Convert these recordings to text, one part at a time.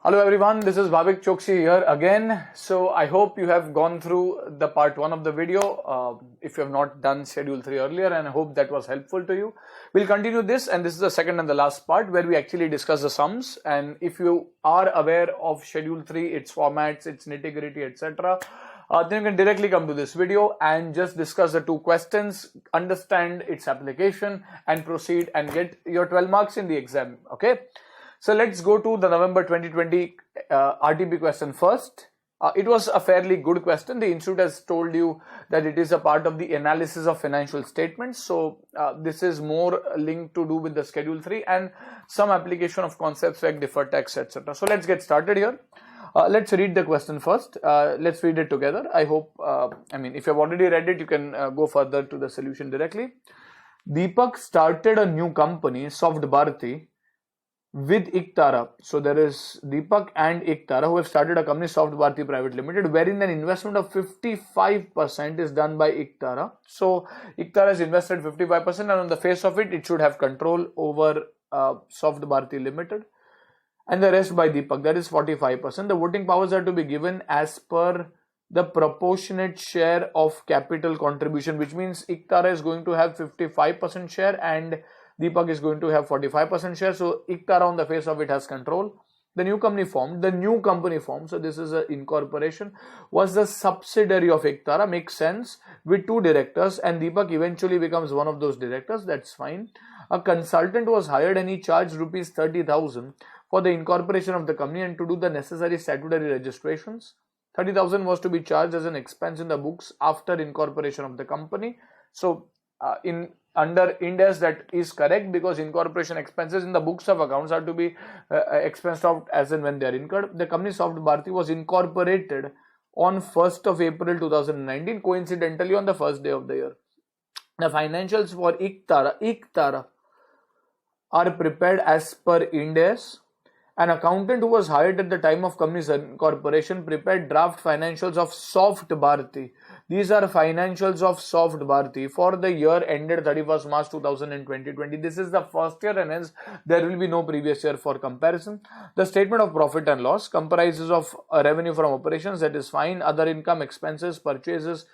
Hello everyone, this is Bhavik Chokshi here again. So I hope you have gone through the part 1 of the video if you have not done schedule 3 earlier, and I hope that was helpful to you. We'll continue this, and this is the second and the last part where we actually discuss the sums. And if you are aware of schedule 3, its formats, its nitty-gritty, etc., then you can directly come to this video and just discuss the 2 questions, understand its application, and proceed and get your 12 marks in the exam. Okay. So let's go to the November 2020 RTP question first. It was a fairly good question. The institute has told you that it is a part of the analysis of financial statements. So this is more linked to do with the schedule 3 and some application of concepts like deferred tax, etc. So let's get started here. Let's read the question first. Let's read it together. I hope, if you've already read it, you can go further to the solution directly. Deepak started a new company, Soft Bharti, with Iktara. So there is Deepak and Iktara who have started a company, Soft Bharti Private Limited, wherein an investment of 55% is done by Iktara. So Iktara has invested 55%, and on the face of it, it should have control over Soft Bharti Limited, and the rest by Deepak, that is 45%. The voting powers are to be given as per the proportionate share of capital contribution, which means Iktara is going to have 55% share and Deepak is going to have 45% share. So Iktara on the face of it has control. The new company formed, so this is an incorporation, was the subsidiary of Iktara, makes sense, with 2 directors, and Deepak eventually becomes one of those directors. That's fine. A consultant was hired and he charged rupees 30,000 for the incorporation of the company and to do the necessary statutory registrations. 30,000 was to be charged as an expense in the books after incorporation of the company. So under Ind AS that is correct, because incorporation expenses in the books of accounts are to be expensed out as and when they are incurred. The company Soft Bharti was incorporated on 1st of April 2019, coincidentally on the first day of the year. The financials for Iktara are prepared as per Ind AS. An accountant who was hired at the time of company's incorporation prepared draft financials of Soft Bharti. These are financials of Soft Bharti for the year ended 31st March 2020. This is the first year, and hence there will be no previous year for comparison. The statement of profit and loss comprises of revenue from operations, that is fine, other income, expenses, purchases,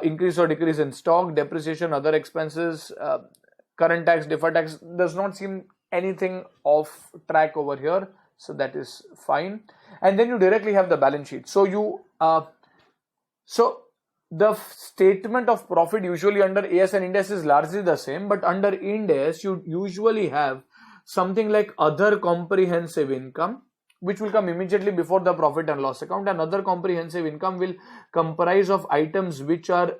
increase or decrease in stock, depreciation, other expenses, current tax, deferred tax. Does not seem anything off track over here, so that is fine. And then you directly have the balance sheet. So the statement of profit usually under AS and Ind AS is largely the same, but under Ind AS you usually have something like other comprehensive income, which will come immediately before the profit and loss account. And other comprehensive income will comprise of items which are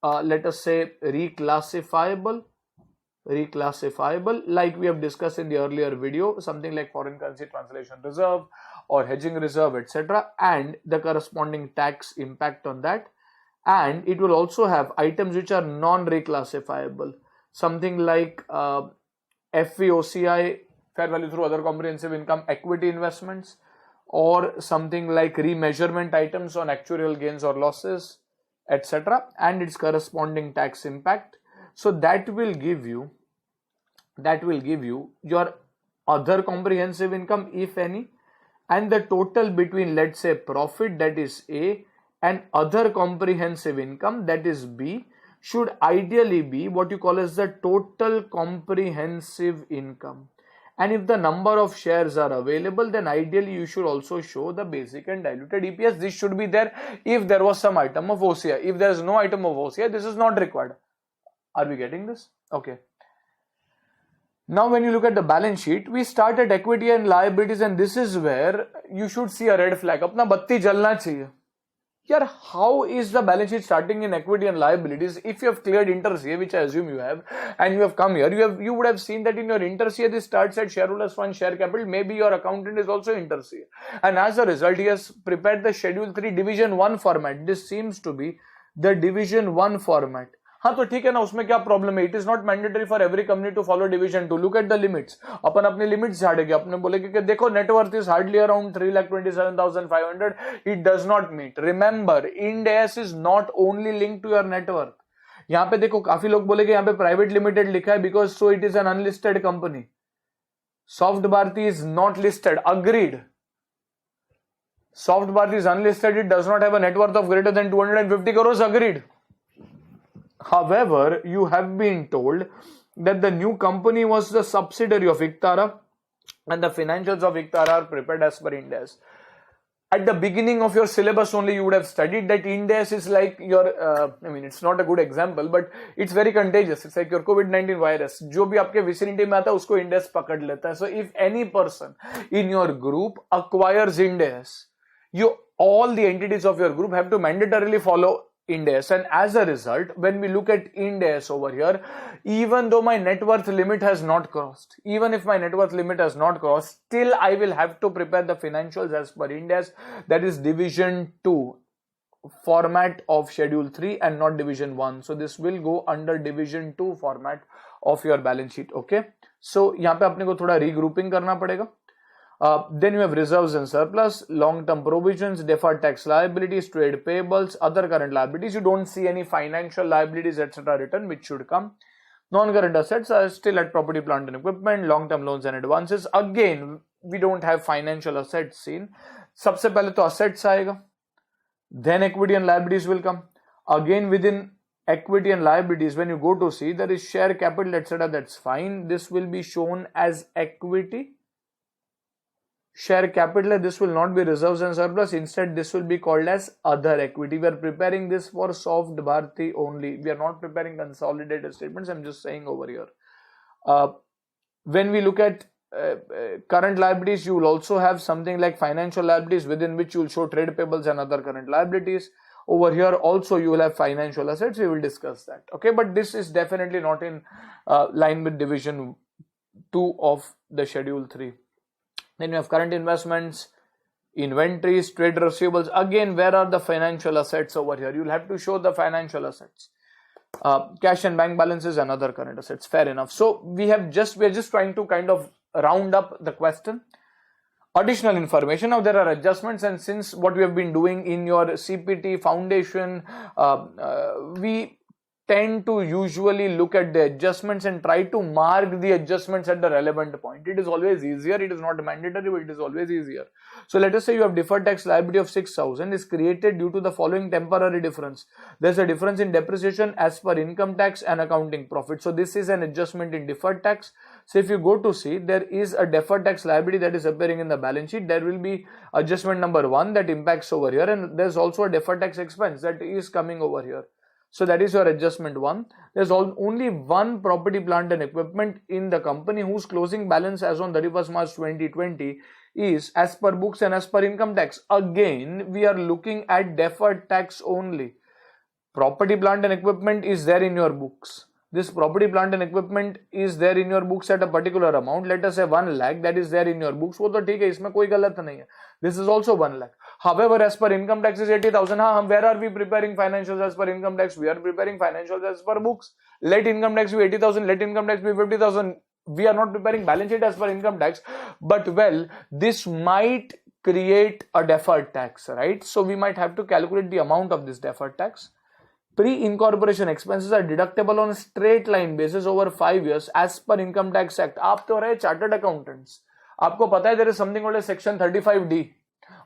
let us say reclassifiable, like we have discussed in the earlier video, something like foreign currency translation reserve or hedging reserve, etc., and the corresponding tax impact on that. And it will also have items which are non-reclassifiable, something like FVOCI, fair value through other comprehensive income, equity investments, or something like remeasurement items on actuarial gains or losses, etc., and its corresponding tax impact. So that will give you your other comprehensive income, if any, and the total between, let's say, profit, that is A, and other comprehensive income, that is B, should ideally be what you call as the total comprehensive income. And if the number of shares are available, then ideally you should also show the basic and diluted EPS. This should be there if there was some item of OCI. If there is no item of OCI, this is not required. Are we getting this? Okay. Now when you look at the balance sheet, we start at equity and liabilities, and this is where you should see a red flag. Apna batti jalna chahiye. Yaar, how is the balance sheet starting in equity and liabilities? If you have cleared inter-CA, which I assume you have, and you have come here, you would have seen that in your inter-CA this starts at shareholders fund, share capital. Maybe your accountant is also inter-CA, and as a result he has prepared the schedule 3 division 1 format. This seems to be the division 1 format. हाँ तो ठीक है ना, उसमें क्या problem है? It is not mandatory for every company to follow division 2. Look at the limits. अपन अपनी लिमिट्स झाड़ेंगे, अपने बोलेंगे कि देखो net worth is hardly around 3,27,500. It does not meet. Remember, Ind AS is not only link to your net. यहाँ पे देखो काफी लोग बोलेंगे यहाँ पे प्राइवेट लिमिटेड लिखा है because so it is an unlisted company. Soft Bharti is not listed. Agreed. Soft Bharat is unlisted, it does not have a net worth of greater than 250 crores, agreed. However, you have been told that the new company was the subsidiary of Ictara and the financials of Ictara are prepared as per Ind AS. At the beginning of your syllabus only you would have studied that Ind AS is like your, it's not a good example, but it's very contagious. It's like your COVID-19 virus. जो भी आपके vicinity में आता है उसको Ind AS पकड़ लेता है. So if any person in your group acquires Ind AS, all the entities of your group have to mandatorily follow Ind AS, and as a result, when we look at Ind AS over here, even though my net worth limit has not crossed, even if my net worth limit has not crossed, still I will have to prepare the financials as per Ind AS, that is division 2 format of schedule 3 and not division 1. So this will go under division 2 format of your balance sheet. Okay, so यहाँ पे अपने को थोड़ा regrouping करना पड़ेगा. Then you have reserves and surplus, long-term provisions, deferred tax liabilities, trade payables, other current liabilities. You don't see any financial liabilities, etc. written, which should come. Non-current assets are still at property, plant and equipment, long-term loans and advances. Again, we don't have financial assets seen. सबसे पहले तो assets आएगा. Then equity and liabilities will come. Again, within equity and liabilities, when you go to see, there is share capital, etc. That's fine. This will be shown as equity. Share capital, this will not be reserves and surplus. Instead, this will be called as other equity. We are preparing this for Soft Bharti only. We are not preparing consolidated statements. I'm just saying over here. When we look at current liabilities, you will also have something like financial liabilities, within which you will show trade payables and other current liabilities. Over here also you will have financial assets. We will discuss that. Okay, but this is definitely not in line with division 2 of the schedule 3. Then you have current investments, inventories, trade receivables. Again, where are the financial assets over here? You'll have to show the financial assets. Cash and bank balances and other current assets. Fair enough. So we are just trying to kind of round up the question. Additional information. Now there are adjustments, and since what we have been doing in your CPT foundation, we tend to usually look at the adjustments and try to mark the adjustments at the relevant point. It is always easier. It is not mandatory, but it is always easier. So let us say you have deferred tax liability of 6,000 is created due to the following temporary difference. There's a difference in depreciation as per income tax and accounting profit. So this is an adjustment in deferred tax. So if you go to see, there is a deferred tax liability that is appearing in the balance sheet. There will be adjustment number 1 that impacts over here, and there's also a deferred tax expense that is coming over here. So that is your adjustment 1. There's only one property, plant and equipment in the company whose closing balance as on 31st March 2020 is as per books and as per income tax. Again, we are looking at deferred tax only. Property, plant and equipment is there in your books. This property, plant and equipment is there in your books at a particular amount. Let us say 1 lakh, that is there in your books. वो तो ठीक है, इसमें कोई गलत नहीं है. This is also 1 lakh. However, as per income tax is 80,000. Where are we preparing financials as per income tax? We are preparing financials as per books. Let income tax be 80,000. Let income tax be 50,000. We are not preparing balance sheet as per income tax. But well, this might create a deferred tax, right? So we might have to calculate the amount of this deferred tax. Pre-incorporation expenses are deductible on a straight line basis over 5 years as per Income Tax Act. आप तो रहे chartered accountants. आपको पता है there is something called section 35D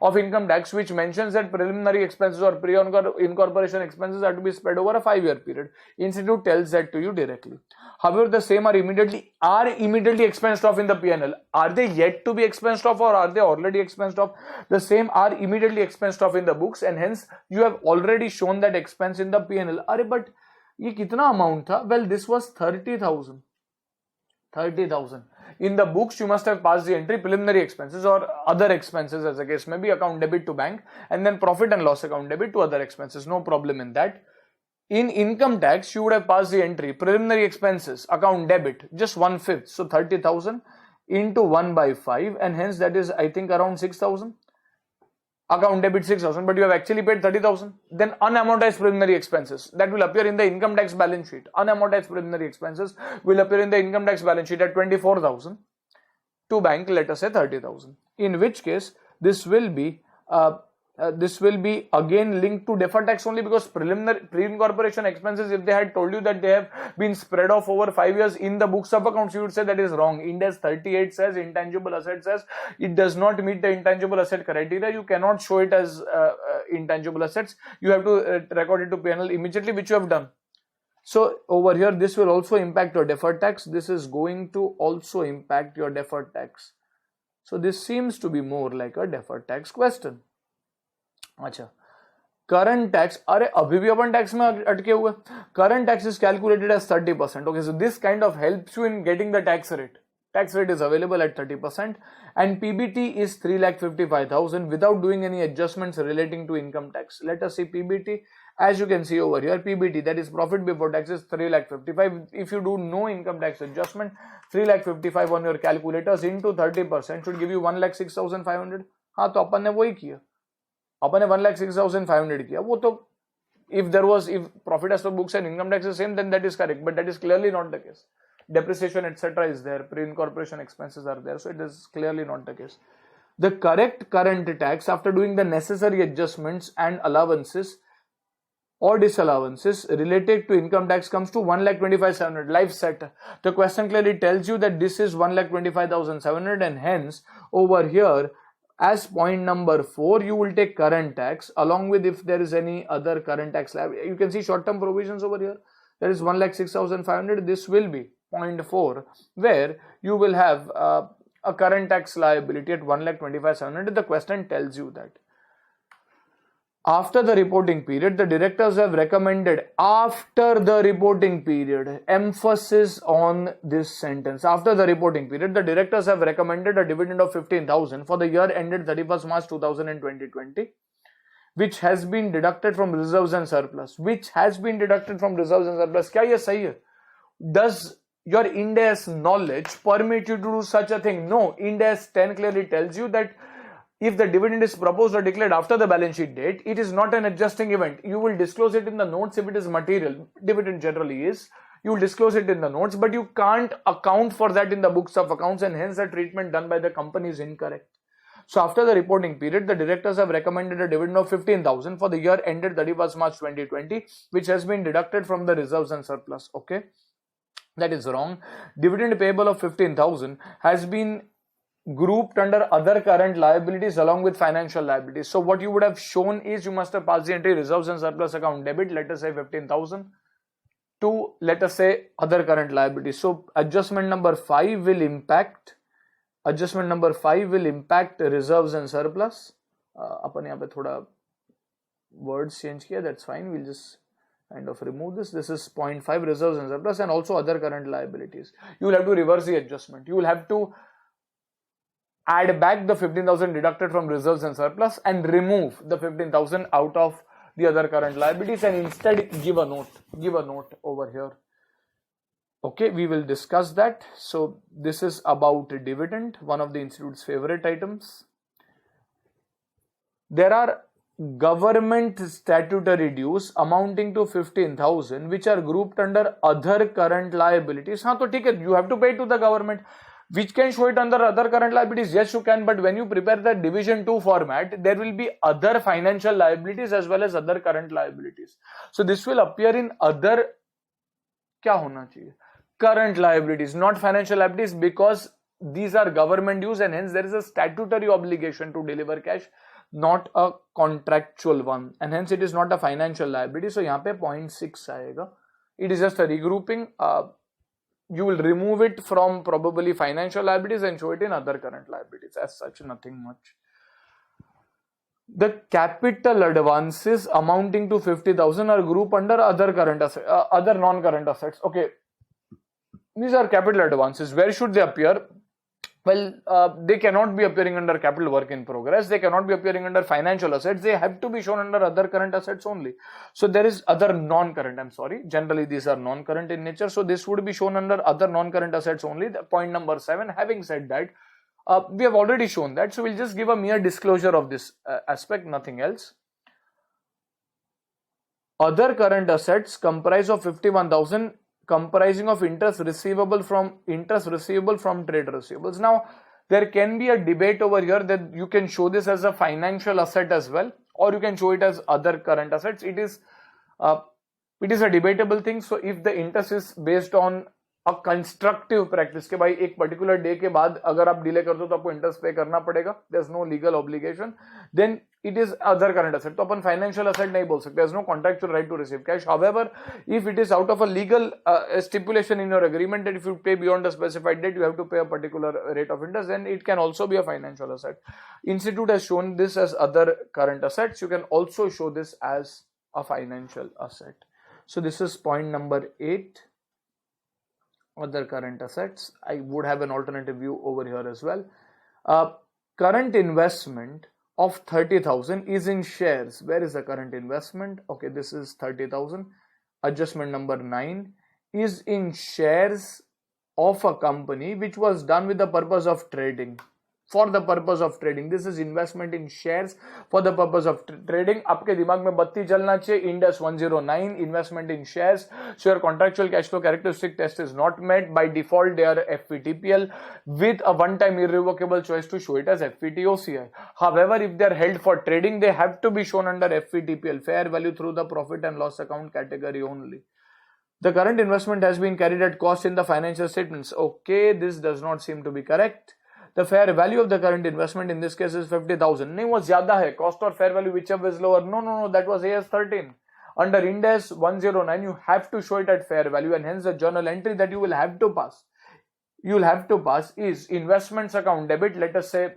of income tax which mentions that preliminary expenses or pre-incorporation expenses are to be spread over a 5-year period. Institute tells that to you directly. However, the same are immediately expensed off in the P&L. Are they yet to be expensed off or are they already expensed off? The same are immediately expensed off in the books, and hence you have already shown that expense in the P&L. अरे but ये कितना amount था? Well, this was 30,000. 30,000. In the books, you must have passed the entry preliminary expenses or other expenses, as the case may be, account debit to bank, and then profit and loss account debit to other expenses. No problem in that. In income tax, you would have passed the entry preliminary expenses, account debit, just 1/5. So 30,000 into 1/5, and hence that is, I think, around 6,000. Account debit 6,000, but you have actually paid 30,000. Then unamortized preliminary expenses that will appear in the income tax balance sheet. Unamortized preliminary expenses will appear in the income tax balance sheet at 24,000. To bank, let us say 30,000. In which case, this will be this will be again linked to deferred tax only, because pre-incorporation expenses, if they had told you that they have been spread off over 5 years in the books of accounts, you would say that is wrong. Ind AS 38 says, intangible asset says it does not meet the intangible asset criteria. You cannot show it as intangible assets. You have to record it to P&L immediately, which you have done. So over here, this will also impact your deferred tax. This is going to also impact your deferred tax. So this seems to be more like a deferred tax question. अच्छा, current tax, अरे अभी भी अपन tax में अटके हुए. Current tax is calculated as 30%. Okay, so this kind of helps you in getting the tax rate. Tax rate is available at 30%, and PBT is 3,55,000 without doing any adjustments relating to income tax. Let us see PBT. As you can see over here, PBT, that is profit before tax, is 3,55,000. If you do no income tax adjustment, 3,55,000 on your calculators into 30% should give you 1,06,500. हाँ, तो अपन ने वही किया. अपन ने 1,06,500 किया. वो तो if profit as per books and income tax is same, then that is correct, but that is clearly not the case. Depreciation etc. is there, pre-incorporation expenses are there, so it is clearly not the case. The correct current tax after doing the necessary adjustments and allowances or disallowances related to income tax comes to 1,25,700. Life set. The question clearly tells you that this is 1,25,700, and hence over here as point number 4 you will take current tax along with if there is any other current tax liability. You can see short term provisions over here. That is 1,06,500. This will be point 4 where you will have a current tax liability at 1,25,700. The question tells you that after the reporting period, the directors have recommended, after the reporting period, emphasis on this sentence, after the reporting period, the directors have recommended a dividend of 15,000 for the year ended 31st March 2020, which has been deducted from reserves and surplus. Which has been deducted from reserves and surplus. क्या ये सही है? Does your Ind AS knowledge permit you to do such a thing? No. Ind AS 10 clearly tells you that if the dividend is proposed or declared after the balance sheet date, it is not an adjusting event. You will disclose it in the notes if it is material. Dividend generally is. You will disclose it in the notes, but you can't account for that in the books of accounts, and hence the treatment done by the company is incorrect. So after the reporting period, the directors have recommended a dividend of 15,000 for the year ended 31st March 2020, which has been deducted from the reserves and surplus. Okay, that is wrong. Dividend payable of 15,000 has been grouped under other current liabilities along with financial liabilities. So what you would have shown is you must have passed the entry reserves and surplus account debit, let us say 15,000, to let us say other current liabilities. So adjustment number 5 will impact reserves and surplus. अपन यहाँ पे थोड़ा words change किया, that's fine. We'll just kind of remove this. This is 0.5 reserves and surplus, and also other current liabilities. You will have to reverse the adjustment. You will have to add back the 15,000 deducted from reserves and surplus and remove the 15,000 out of the other current liabilities, and instead give a note over here. Okay, we will discuss that. So this is about dividend, one of the institute's favorite items. There are government statutory dues amounting to 15,000 which are grouped under other current liabilities. हाँ तो ठीक है, you have to pay to the government. Which can show it under other current liabilities? Yes, you can, but when you prepare the division 2 format, there will be other financial liabilities as well as other current liabilities. So this will appear in other, क्या होना चाहिए? Current liabilities, not financial liabilities, because these are government dues and hence there is a statutory obligation to deliver cash, not a contractual one, and hence it is not a financial liability. So यहाँ पे 0.6 आएगा. It is just a regrouping. You will remove it from probably financial liabilities and show it in other current liabilities. As such, nothing much. The capital advances amounting to 50,000 are grouped under other current assets, other non-current assets. Okay, these are capital advances. Where should they appear? Well, they cannot be appearing under capital work in progress. They cannot be appearing under financial assets. They have to be shown under other current assets only. So there is other non-current, generally these are non-current in nature. So this would be shown under other non-current assets only. The point number 7, having said that, we have already shown that. So we'll just give a mere disclosure of this aspect, nothing else. Other current assets comprise of 51,000 comprising of interest receivable from trade receivables. Now there can be a debate over here that you can show this as a financial asset as well, or you can show it as other current assets. It is a debatable thing. So if the interest is based on a constructive practice के भाई एक particular day के बाद अगर आप delay कर दो तो आपको इंटरेस्ट पे करना पड़ेगा, there's no legal obligation, then it is other current asset. तो अपन financial asset नहीं बोल सकते, there's no contractual right to receive cash. However, if it is out of a legal stipulation in your agreement that if you pay beyond the specified date you have to pay a particular rate of interest, then it can also be a financial asset. Institute has shown this as other current assets. You can also show this as a financial asset. So this is point number 8. Other current assets. I would have an alternative view over here as well. Current investment of 30,000 is in shares. Where is the current investment? Okay, this is 30,000. Adjustment number 9 is in shares of a company which was done with the purpose of trading. For the purpose of trading. This is investment in shares for the purpose of trading. आपके दिमाग में बत्ती जलना चाहिए. Ind AS 109, investment in shares. So your contractual cash flow characteristic test is not met. By default, they are FVTPL with a one-time irrevocable choice to show it as FVTOCI. However, if they are held for trading, they have to be shown under FVTPL, fair value through the profit and loss account category only. The current investment has been carried at cost in the financial statements. Okay, this does not seem to be correct. The fair value of the current investment in this case is 50,000. नहीं वो ज़्यादा है. Cost or fair value whichever is lower. No. That was AS 13. Under Ind AS 109, you have to show it at fair value, and hence the journal entry that you will have to pass. You will have to pass is investments account debit. Let us say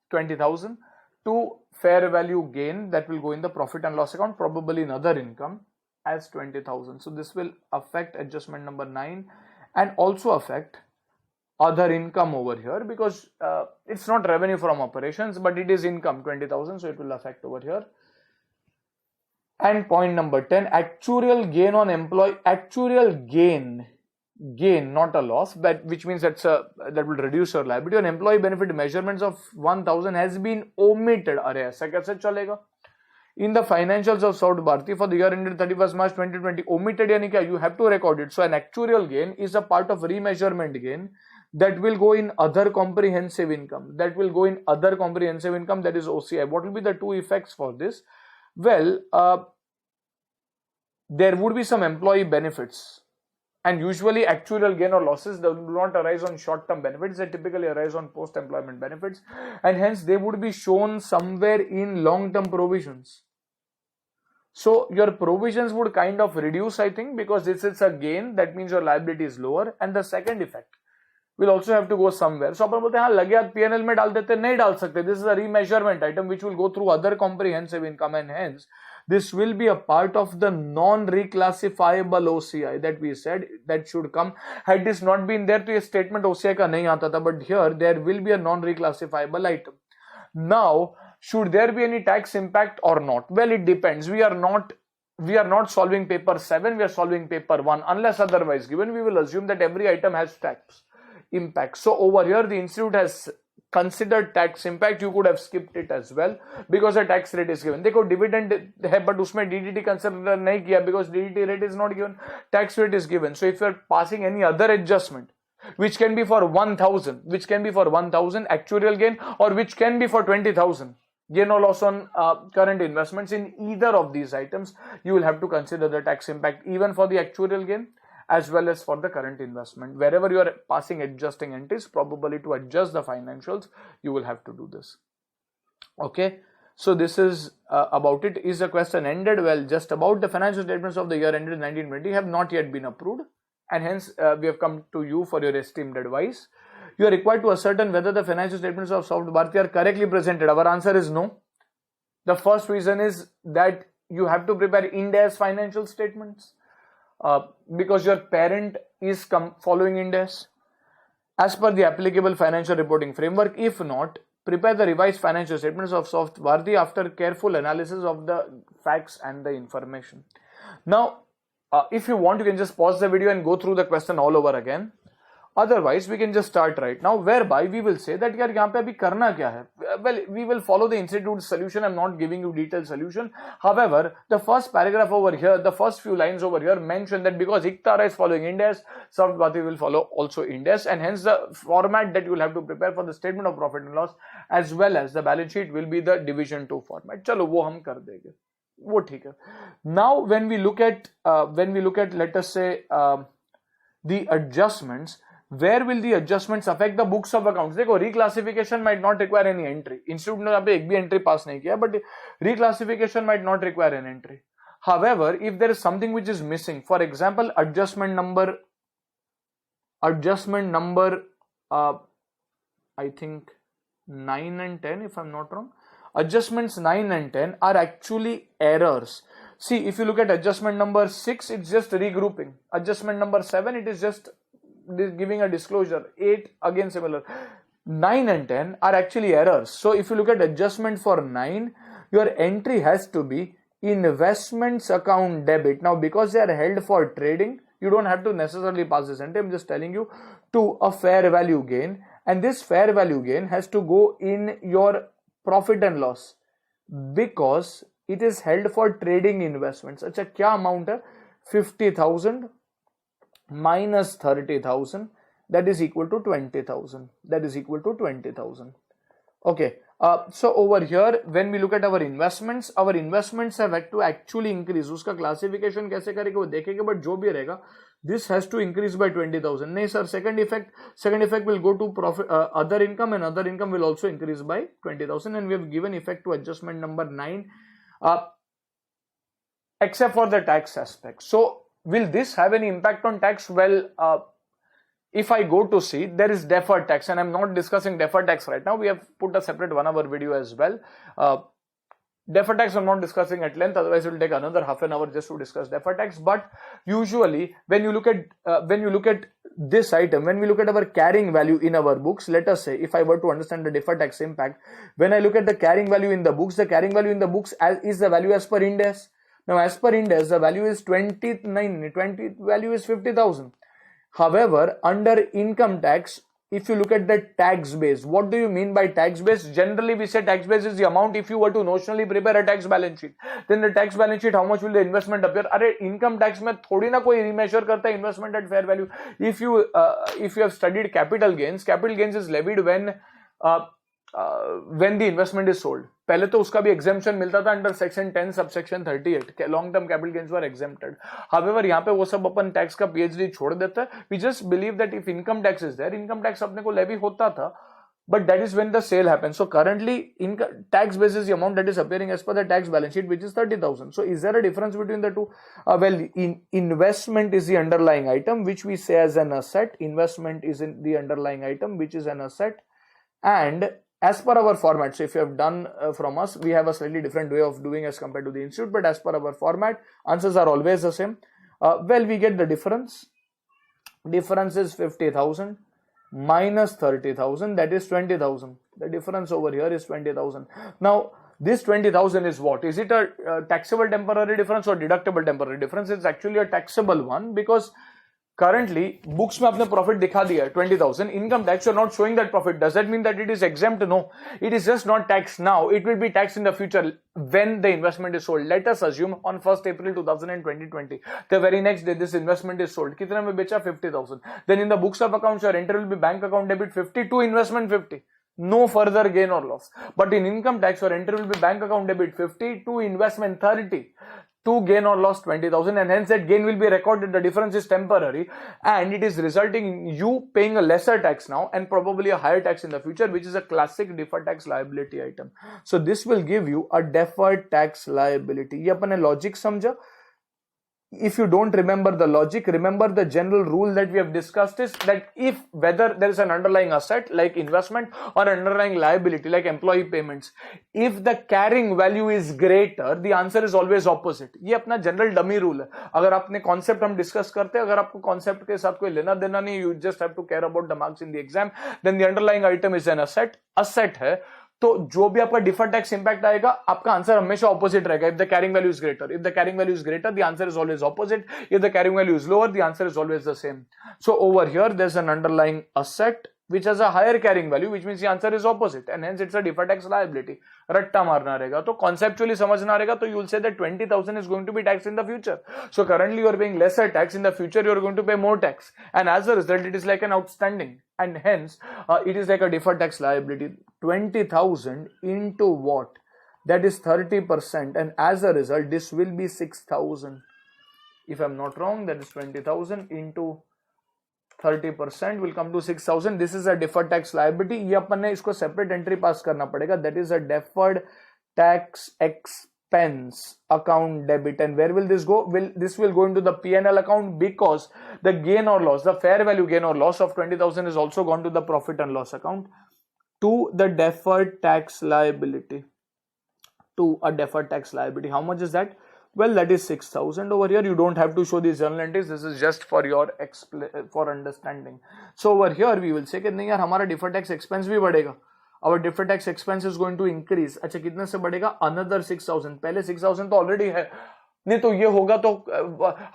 20,000 to fair value gain that will go in the profit and loss account, probably in other income as 20,000. So this will affect adjustment number 9 and also affect other income over here because it's not revenue from operations but it is income 20,000, so it will affect over here. And point number 10, actuarial gain on employee, actuarial gain not a loss, but which means that will reduce your liability on employee benefit measurements of 1,000 has been omitted. अरे ऐसा कैसे चलेगा? In the financials of South Bharti for the year ended 31st March 2020, omitted yani kya? You have to record it. So an actuarial gain is a part of remeasurement gain that will go in other comprehensive income. That will go in other comprehensive income, that is OCI. What will be the two effects for this? Well, there would be some employee benefits, and usually actuarial gain or losses do not arise on short-term benefits. They typically arise on post-employment benefits, and hence they would be shown somewhere in long-term provisions. So your provisions would kind of reduce, I think, because this is a gain. That means your liability is lower, and the second effect will also have to go somewhere. So अपन बोलते हैं हाँ लगे हाथ P&L में डाल देते, नहीं डाल सकते. This is a remeasurement item which will go through other comprehensive income, and hence this will be a part of the non-reclassifiable OCI that we said that should come. Had this not been there, तो ये statement OCI का नहीं आता था, but here there will be a non-reclassifiable item. Now, should there be any tax impact or not? Well, it depends. We are not solving paper 7, we are solving paper 1. Unless otherwise given, we will assume that every item has tax impact. So over here the institute has considered tax impact. You could have skipped it as well because a tax rate is given. देखो dividend है but उसमें DDT consider नहीं किया because DDT rate is not given, tax rate is given. So if you are passing any other adjustment which can be for 1,000, actuarial gain, or which can be for 20,000 gain or loss on current investments, in either of these items you will have to consider the tax impact even for the actuarial gain as well as for the current investment. Wherever you are passing adjusting entries, probably to adjust the financials, you will have to do this. Okay, so this is about it. Is the question ended? Well, just about. The financial statements of the year ended 1920 have not yet been approved, and hence we have come to you for your esteemed advice. You are required to ascertain whether the financial statements of South Bharti are correctly presented. Our answer is no. The first reason is that you have to prepare Ind AS financial statements. Because your parent is following Ind AS as per the applicable financial reporting framework. If not, prepare the revised financial statements of South Bharti after careful analysis of the facts and the information. Now, if you want, you can just pause the video and go through the question all over again. Otherwise, we can just start right now, whereby we will say that यार यहाँ पे अभी करना क्या है? Well, we will follow the institute solution. I'm not giving you detailed solution. However, the first paragraph over here, the first few lines over here mention that because ICTARA is following Ind AS, Saftbati will follow also Ind AS, and hence the format that you will have to prepare for the statement of profit and loss as well as the balance sheet will be the division 2 format. चलो वो हम कर देंगे, वो ठीक है. Now when we look at let us say the adjustments, where will the adjustments affect the books of accounts? देखो, reclassification might not require any entry. Institute ने यहाँ पे एक भी entry pass नहीं किया, but reclassification might not require an entry. However, if there is something which is missing, for example, adjustment number, I think 9 and 10, if I'm not wrong. Adjustments 9 and 10 are actually errors. See, if you look at adjustment number 6, it's just regrouping. Adjustment number 7, it is just giving a disclosure. 8, again similar. 9 and 10 are actually errors. So if you look at adjustment for 9, your entry has to be investments account debit. Now because they are held for trading, you don't have to necessarily pass this entry. I'm just telling you, to a fair value gain, and this fair value gain has to go in your profit and loss because it is held for trading investments. अच्छा, क्या amount है? 50,000 minus 30,000, that is equal to 20,000. That is equal to 20,000. Okay. So over here, when we look at our investments have had to actually increase. उसका classification कैसे करेंगे वो देखेंगे, but जो भी रहेगा, this has to increase by 20,000. नहीं sir, second effect will go to profit, other income, and other income will also increase by 20,000, and we have given effect to adjustment number 9, except for the tax aspect. So will this have any impact on tax? Well, if I go to see, there is deferred tax, and I'm not discussing deferred tax right now. We have put a separate 1-hour video as well. Deferred tax I'm not discussing at length, otherwise it will take another half an hour just to discuss deferred tax. But usually when you look at this item, when we look at our carrying value in our books, let us say if I were to understand the deferred tax impact, when I look at the carrying value in the books, is the value as per Ind AS. Now as per Ind AS, the value is 20 value is 50,000. However, under income tax, if you look at the tax base, what do you mean by tax base? Generally, we say tax base is the amount if you were to notionally prepare a tax balance sheet. Then the tax balance sheet, how much will the investment appear? अरे income tax में थोड़ी ना कोई remeasure करता है investment at fair value. If you have studied capital gains is levied when the investment is sold. पहले तो उसका भी exemption मिलता था under section 10 subsection 38. long term capital gains were exempted. However, यहाँ पे वो सब अपन tax का PhD छोड़ देता है. We just believe that if income tax is there, income tax अपने को levy होता था, but that is when the sale happens. So currently, tax base is the amount that is appearing as per the tax balance sheet, which is 30,000. So is there a difference between the two? Well, investment is the underlying item, which we say as an asset. Investment is in the underlying item, which is an asset, and as per our format, so if you have done from us, we have a slightly different way of doing as compared to the institute, but as per our format, answers are always the same. Well, we get the difference. Difference is 50,000 minus 30,000, that is 20,000. The difference over here is 20,000. Now, this 20,000 is what? Is it a taxable temporary difference or deductible temporary difference? It's actually a taxable one because currently, books में अपने profit दिखा दिया है 20,000. Income tax, you're not showing that profit. Does that mean that it is exempt? No. It is just not taxed now. It will be taxed in the future when the investment is sold. Let us assume on 1st April 2020, the very next day this investment is sold. कितने में बेचा? 50,000. Then in the books of accounts, your entry will be bank account debit 50 to investment 50. No further gain or loss. But in income tax, your entry will be bank account debit 50 to investment 30. To gain or loss 20,000, and hence that gain will be recorded. The difference is temporary, and it is resulting in you paying a lesser tax now and probably a higher tax in the future, which is a classic deferred tax liability item. So this will give you a deferred tax liability. ये अपने logic समझा. If you don't remember the logic, remember the general rule that we have discussed is that if whether there is an underlying asset like investment or underlying liability like employee payments, if the carrying value is greater, the answer is always opposite. ये अपना general dummy rule है. अगर आपने concept हम discuss करते हैं, अगर आपको concept के साथ कोई लेना देना नहीं, you just have to care about the marks in the exam, then the underlying item is an asset. Asset है तो जो भी आपका डिफर्ड टैक्स इंपैक्ट आएगा, आपका आंसर हमेशा ऑपोजिट रहेगा. If the carrying value is greater, if the carrying value is greater, the answer is always opposite. If the carrying value is lower, the answer is always the same. So over here there's an underlying asset which has a higher carrying value, which means the answer is opposite and hence it's a deferred tax liability. रट्टा मारना रहेगा. तो conceptually समझना रहेगा, तो you'll say that 20,000 is going to be taxed in the future. So currently you are paying lesser tax, in the future you are going to pay more tax, and as a result it is like an outstanding, and hence it is like a deferred tax liability. 20,000 into what? That is 30%, and as a result this will be 6,000. If I'm not wrong, that is 20,000 into 30% will come to 6,000. This is a deferred tax liability. ये अपन ने इसको separate entry pass करना पड़ेगा. That is a deferred tax expense account debit. And where will this go? This will go into the P&L account, because the gain or loss, the fair value gain or loss of 20,000 is also gone to the profit and loss account, to the deferred tax liability. To a deferred tax liability. How much is that? Well, that is 6,000. Over here you don't have to show these journal entries. This is just for your for understanding. So over here we will say कि नहीं यार हमारा deferred tax expense भी बढ़ेगा. Our deferred tax expense is going to increase. अच्छा कितने से बढ़ेगा? Another 6,000. पहले 6,000 तो already है. नहीं तो ये होगा तो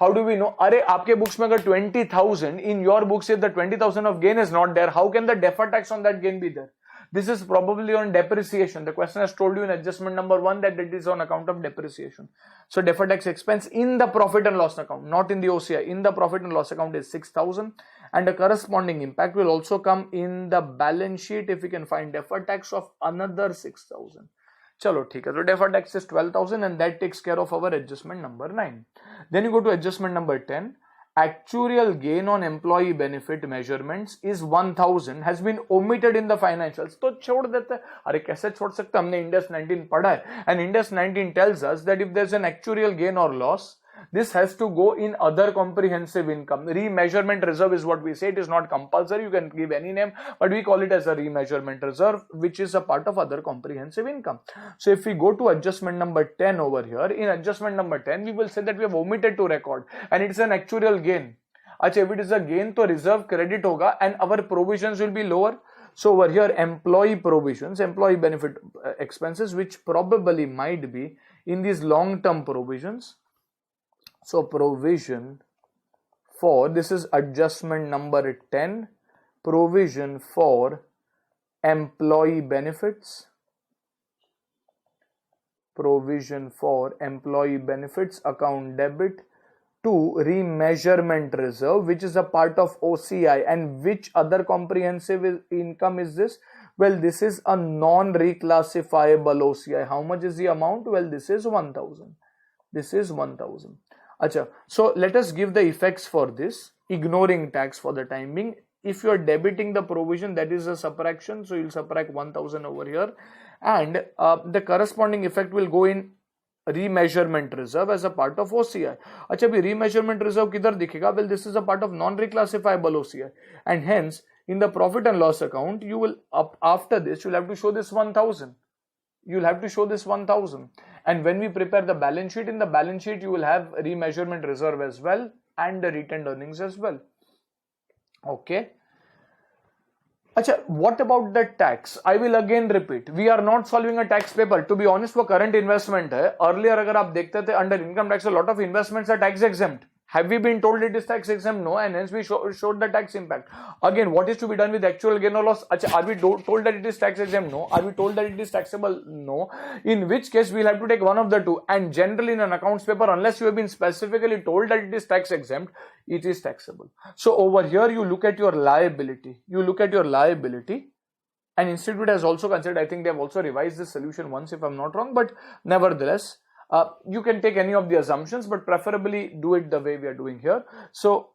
how do we know? अरे आपके बुक्स में अगर 20,000 in your books, if the 20,000 of gain is not there, how can the deferred tax on that gain be there? This is probably on depreciation. The question has told you in adjustment number 1 that it is on account of depreciation. So deferred tax expense in the profit and loss account, not in the OCI, in the profit and loss account is 6,000, and the corresponding impact will also come in the balance sheet if we can find deferred tax of another 6,000. चलो ठीक है, तो deferred tax is 12,000 and that takes care of our adjustment number 9. Then you go to adjustment number 10. Actuarial gain on employee benefit measurements is 1,000 has been omitted in the financials. तो छोड़ देते हैं. अरे कैसे छोड़ सकते? हमने Ind AS 19 पढ़ा है, and Ind AS 19 tells us that if there's an actuarial gain or loss, this has to go in other comprehensive income. Remeasurement reserve is what we say. It is not compulsory. You can give any name, but we call it as a remeasurement reserve, which is a part of other comprehensive income. So if we go to adjustment number 10 over here, in adjustment number 10, we will say that we have omitted to record, and it's an actuarial gain. Achha, if it is a gain, to reserve credit hoga, and our provisions will be lower. So over here, employee provisions, employee benefit expenses, which probably might be in these long-term provisions. So provision for, this is adjustment number 10, provision for employee benefits, provision for employee benefits account debit to remeasurement reserve, which is a part of OCI. And which other comprehensive income is this? Well, this is a non-reclassifiable OCI. How much is the amount? Well, this is 1,000. This is 1,000. Achha, so let us give the effects for this, ignoring tax for the time being. If you are debiting the provision, that is a subtraction, so you will subtract 1,000 over here, and the corresponding effect will go in remeasurement reserve as a part of OCI. Achha, bhi remeasurement reserve kidhar dikhega? Well, this is a part of non-reclassifiable OCI, and hence in the profit and loss account, you will after this you will have to show this 1,000. You'll have to show this 1,000, and when we prepare the balance sheet, in the balance sheet you will have remeasurement reserve as well and the retained earnings as well. Okay. Achha, what about the tax? I will again repeat, we are not solving a tax paper. To be honest, वो current investment है. Earlier अगर आप देखते थे under income tax, a lot of investments are tax exempt. Have we been told it is tax exempt? No, and hence we showed the tax impact. Again, what is to be done with actual gain or loss? Achha, are we told that it is tax exempt? No. Are we told that it is taxable? No. In which case, we'll have to take one of the two. And generally in an accounts paper, unless you have been specifically told that it is tax exempt, it is taxable. So over here, you look at your liability. You look at your liability. And Institute has also considered, I think they have also revised this solution once if I'm not wrong, but nevertheless, you can take any of the assumptions, but preferably do it the way we are doing here. So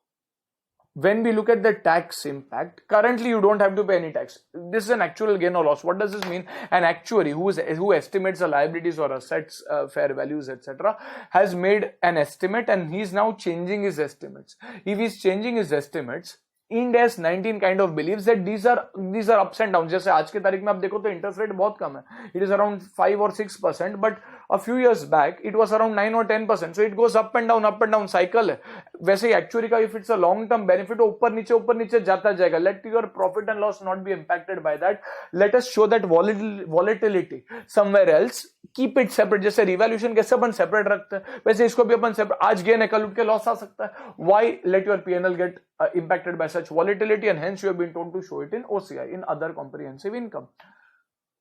when we look at the tax impact, currently you don't have to pay any tax. This is an actual gain or loss. What does this mean? An actuary who estimates the liabilities or assets, fair values, etc., has made an estimate and he is now changing his estimates. If he is changing his estimates, Ind AS 19 kind of believes that these are ups and downs. जैसे आज के तारीख में आप देखो तो interest rate बहुत कम है, it is around 5 or 6%, but a few years back it was around 9 or 10%. So it goes up and down cycle है. वैसे ही एक्चुअली का if it's a long term benefit ऊपर नीचे जाता जाएगा. Let your profit and loss not be impacted by that. Let us show that volatility somewhere else. Keep it separate. जैसे revaluation कैसे अपन separate रखते हैं, वैसे इसको भी अपन सेपरेट. आज गेन है, कल उठ के लॉस आ सकता है. Why let your P&L get impacted by such volatility, and hence you have been told to show it in OCI, in other comprehensive income.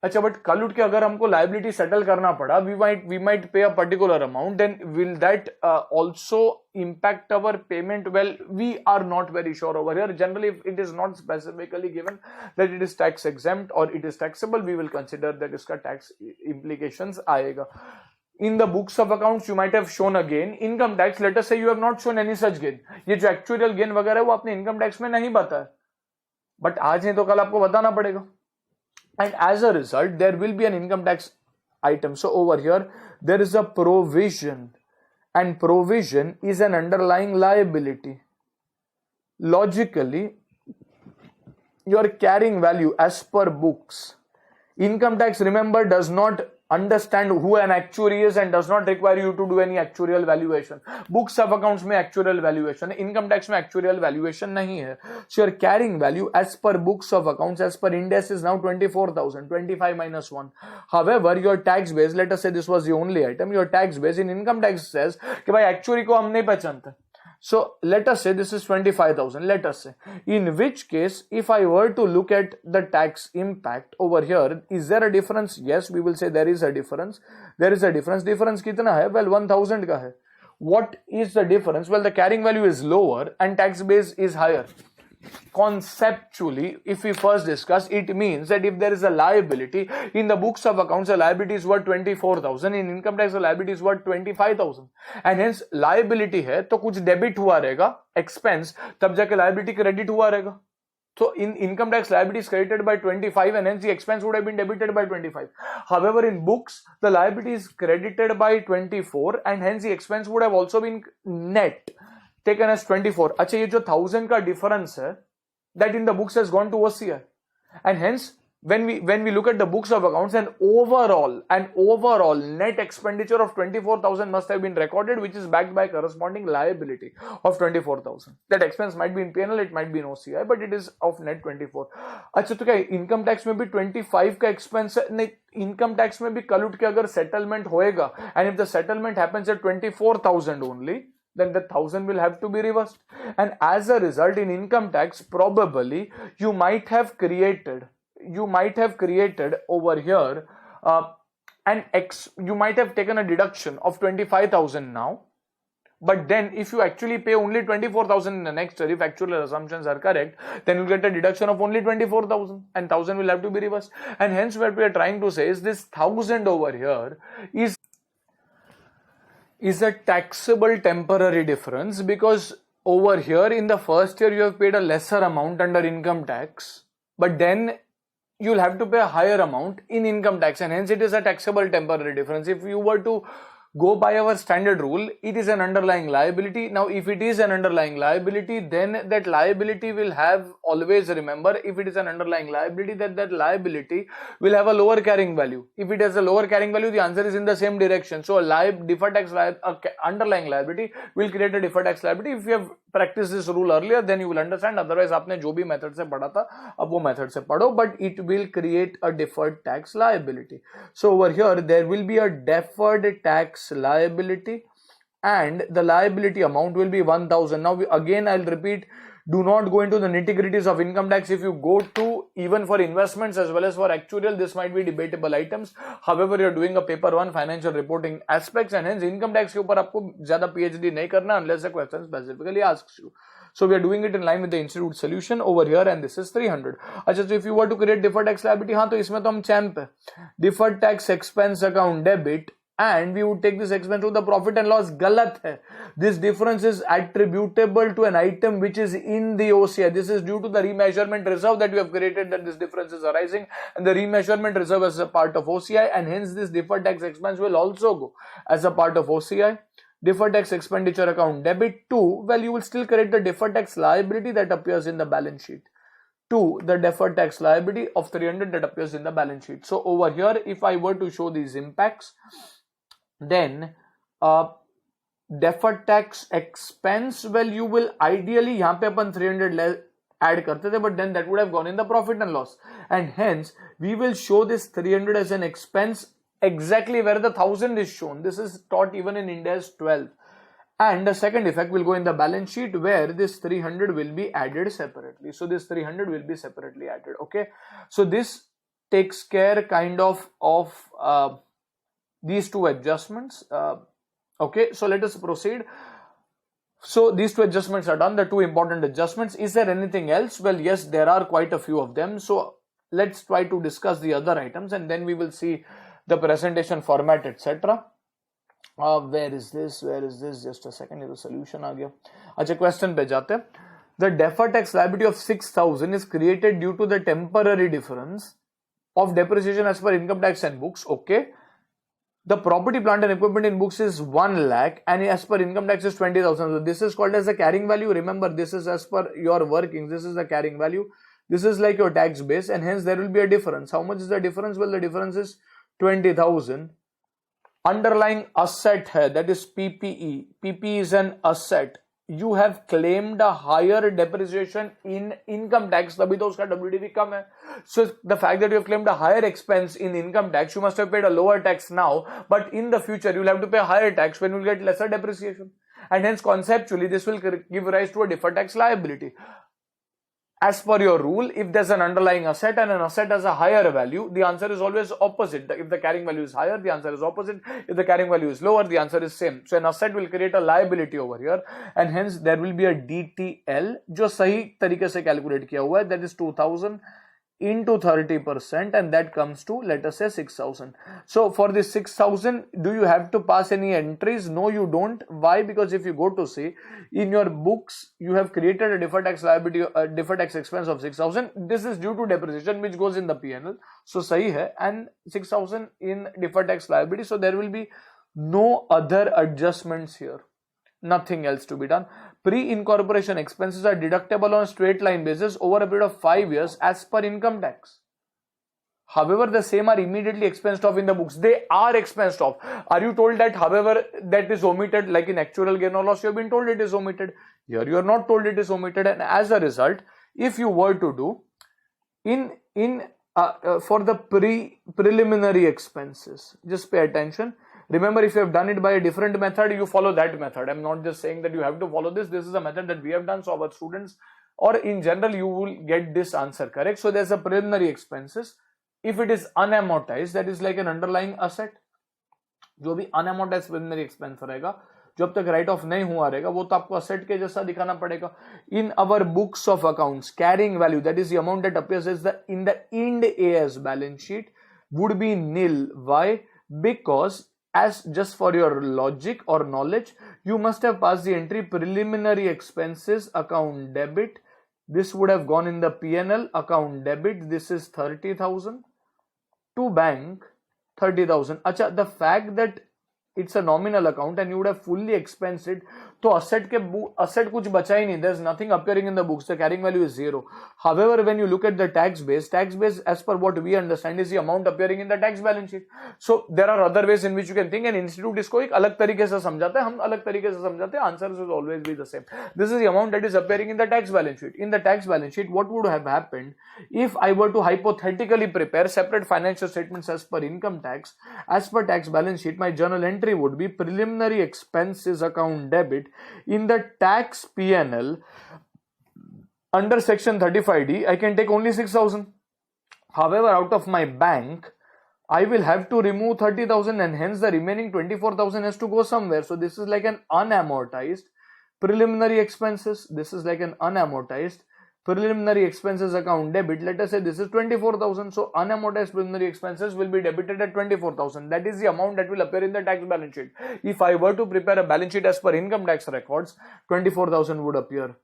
अच्छा, बट कल उठ के अगर हमको लाइबिलिटी सेटल करना पड़ा, we might pay a particular amount, then will that also impact our payment? Well, we are not very sure over here. Generally, if it is not specifically given that it is tax exempt or it is taxable, we will consider that इसका tax implications आएगा. In the books of accounts, you might have shown a gain. Income tax, let us say you have not shown any such gain. ये जो actuarial gain वगैरह है वो आपने income tax में नहीं बताया, but आज नहीं तो कल आपको बताना पड़ेगा. And as a result, there will be an income tax item. So over here, there is a provision, and provision is an underlying liability. Logically, your carrying value as per books. Income tax, remember, does not understand who an actuary is and does not require you to do any actuarial valuation. Books of accounts में actuarial valuation है, income tax में actuarial valuation नहीं है. So your carrying value as per books of accounts, as per Ind AS, is now 24,000, 25 minus 1. However, your tax base, let us say this was the only item, your tax base in income tax says कि भाई actuary को हम नहीं पहचानते. So let us say this is 25,000, let us say, in which case if I were to look at the tax impact over here, is there a difference? Yes, we will say there is a difference. There is a difference. Difference कितना है? Well, 1,000 का है. What is the difference? Well, the carrying value is lower and tax base is higher. Conceptually, if we first discuss, it means that if there is a liability in the books of accounts, a liability is worth 24,000, in income tax a liability is worth 25,000, and hence liability है तो कुछ debit हुआ रहेगा expense, तब जाके liability credit हुआ रहेगा. So in income tax, liability is credited by 25 and hence the expense would have been debited by 25. However, in books, the liability is credited by 24 and hence the expense would have also been net taken as 24. अच्छा, ये जो 1,000 का difference है, that in the books has gone to OCI, and hence when we look at the books of accounts, an overall net expenditure of 24,000 must have been recorded, which is backed by corresponding liability of 24,000. That expense might be in P&L, it might be in OCI, but it is of net 24. अच्छा, तो क्या income tax में भी 25 का expense है? नहीं, income tax में भी कल उठ के अगर settlement होएगा, and if the settlement happens at 24,000 only, then the 1,000 will have to be reversed, and as a result in income tax probably you might have created over here you might have taken a deduction of 25,000 now, but then if you actually pay only 24,000 in the next year, if actual assumptions are correct, then you get a deduction of only 24,000 and 1,000 will have to be reversed. And hence what we are trying to say is this 1,000 over here is a taxable temporary difference, because over here in the first year you have paid a lesser amount under income tax, but then you'll have to pay a higher amount in income tax, and hence it is a taxable temporary difference. If you were to go by our standard rule, it is an underlying liability. Now, if it is an underlying liability, then that liability will have, always remember, if it is an underlying liability, that liability will have a lower carrying value. If it has a lower carrying value, the answer is in the same direction. So a deferred tax underlying liability will create a deferred tax liability. If you have practiced this rule earlier, then you will understand. Otherwise, आपने जो भी method से पढ़ा था, अब वो method से पढ़ो, but it will create a deferred tax liability. So over here, there will be a deferred tax liability, and the liability amount will be 1,000. Now again I'll repeat, do not go into the nitty-gritties of income tax. If you go to, even for investments as well as for actuarial, this might be debatable items. However, you're doing a paper 1 financial reporting aspects, and hence income tax के ऊपर आपको ज़्यादा PhD नहीं करना unless the question specifically asks you. So we are doing it in line with the institute solution over here, and this is 300. अच्छा, so if you were to create deferred tax liability, हाँ, तो इसमें तो हम champ है. Deferred tax expense account debit, and we would take this expense to the profit and loss. Galat hai. This difference is attributable to an item which is in the OCI. This is due to the remeasurement reserve that we have created, that this difference is arising, and the remeasurement reserve is a part of OCI, and hence this deferred tax expense will also go as a part of OCI. deferred tax expenditure account debit. 2, well, you will still credit the deferred tax liability that appears in the balance sheet. 2, the deferred tax liability of 300 that appears in the balance sheet. So over here, if I were to show these impacts, then deferred tax expense, well, you will ideally, यहाँ पे अपन 300 add करते थे, but then that would have gone in the profit and loss, and hence we will show this 300 as an expense exactly where the 1000 is shown. This is taught even in India's 12. And the second effect will go in the balance sheet where this 300 will be added separately. So this 300 will be separately added. Okay. So this takes care kind of these two adjustments. Okay. So let us proceed. So these two adjustments are done, the two important adjustments. Is there anything else? Well, yes, there are quite a few of them. So let's try to discuss the other items and then we will see the presentation format, etc. Where is this? Just a second, the solution aa gaya. Acha, question pe jaate hain. The deferred tax liability of 6,000 is created due to the temporary difference of depreciation as per income tax and books. Okay. The property, plant and equipment in books is 1 lakh and as per income tax is 20,000. So this is called as the carrying value. Remember, this is as per your workings. This is the carrying value. This is like your tax base and hence there will be a difference. How much is the difference? Well, the difference is 20,000. Underlying asset hai, that is PPE. PPE is an asset. You have claimed a higher depreciation in income tax, tabhi to uska WDV kam hai. So the fact that you have claimed a higher expense in income tax, you must have paid a lower tax now, but in the future you will have to pay a higher tax when you will get lesser depreciation. And hence conceptually this will give rise to a deferred tax liability. As per your rule, if there's an underlying asset and an asset has a higher value, the answer is always opposite. If the carrying value is higher, the answer is opposite. If the carrying value is lower, the answer is same. So an asset will create a liability over here and hence there will be a DTL, जो सही तरीके से calculate किया हुआ है, that is 2000 into 30% and that comes to, let us say, 6,000. So for this 6,000, do you have to pass any entries? No, you don't. Why? Because if you go to see in your books, you have created a deferred tax liability, deferred tax expense of 6,000. This is due to depreciation which goes in the P&L. So sahi hai, and 6,000 in deferred tax liability. So there will be no other adjustments here. Nothing else to be done. Pre-incorporation expenses are deductible on a straight line basis over a period of 5 years as per income tax. However, the same are immediately expensed off in the books. They are expensed off. Are you told that, however, that is omitted, like in actual gain or loss, you have been told it is omitted. Here you are not told it is omitted, and as a result, if you were to do for the preliminary expenses, just pay attention. Remember, if you have done it by a different method, you follow that method. I'm not just saying that you have to follow this. This is a method that we have done. So our students, or in general, you will get this answer correct. So there's a preliminary expenses. If it is unamortized, that is like an underlying asset. जो भी unamortized preliminary expense रहेगा, जो अब तक write off नहीं हुआ रहेगा, वो तो आपको asset के जैसा दिखाना पड़ेगा. In our books of accounts, carrying value, that is the amount that appears as in the Ind AS balance sheet, would be nil. Why? Because as just for your logic or knowledge, you must have passed the entry preliminary expenses account debit. This would have gone in the P&L account debit. This is 30,000 to bank 30,000. Acha, the fact that it's a nominal account and you would have fully expensed it, तो asset कुछ बचा ही नहीं. There's nothing appearing in the books. The carrying value is 0. However, when you look at the tax base as per what we understand is the amount appearing in the tax balance sheet. So there are other ways in which you can think, and institute इसको एक अलग तरीके से समझाता है, हम अलग तरीके से समझाते हैं. Answers will always be the same. This is the amount that is appearing in the tax balance sheet. In the tax balance sheet, what would have happened if I were to hypothetically prepare separate financial statements as per income tax? As per tax balance sheet, my journal entry would be preliminary expenses account debit. In the tax P&L under section 35D, I can take only 6,000. However, out of my bank, I will have to remove 30,000 and hence the remaining 24,000 has to go somewhere. So this is like an unamortized preliminary expenses. This is like an unamortized preliminary expenses account debit. Let us say this is 24,000. So unamortized preliminary expenses will be debited at 24,000. That is the amount that will appear in the tax balance sheet. If I were to prepare a balance sheet as per income tax records, 24,000 would appear.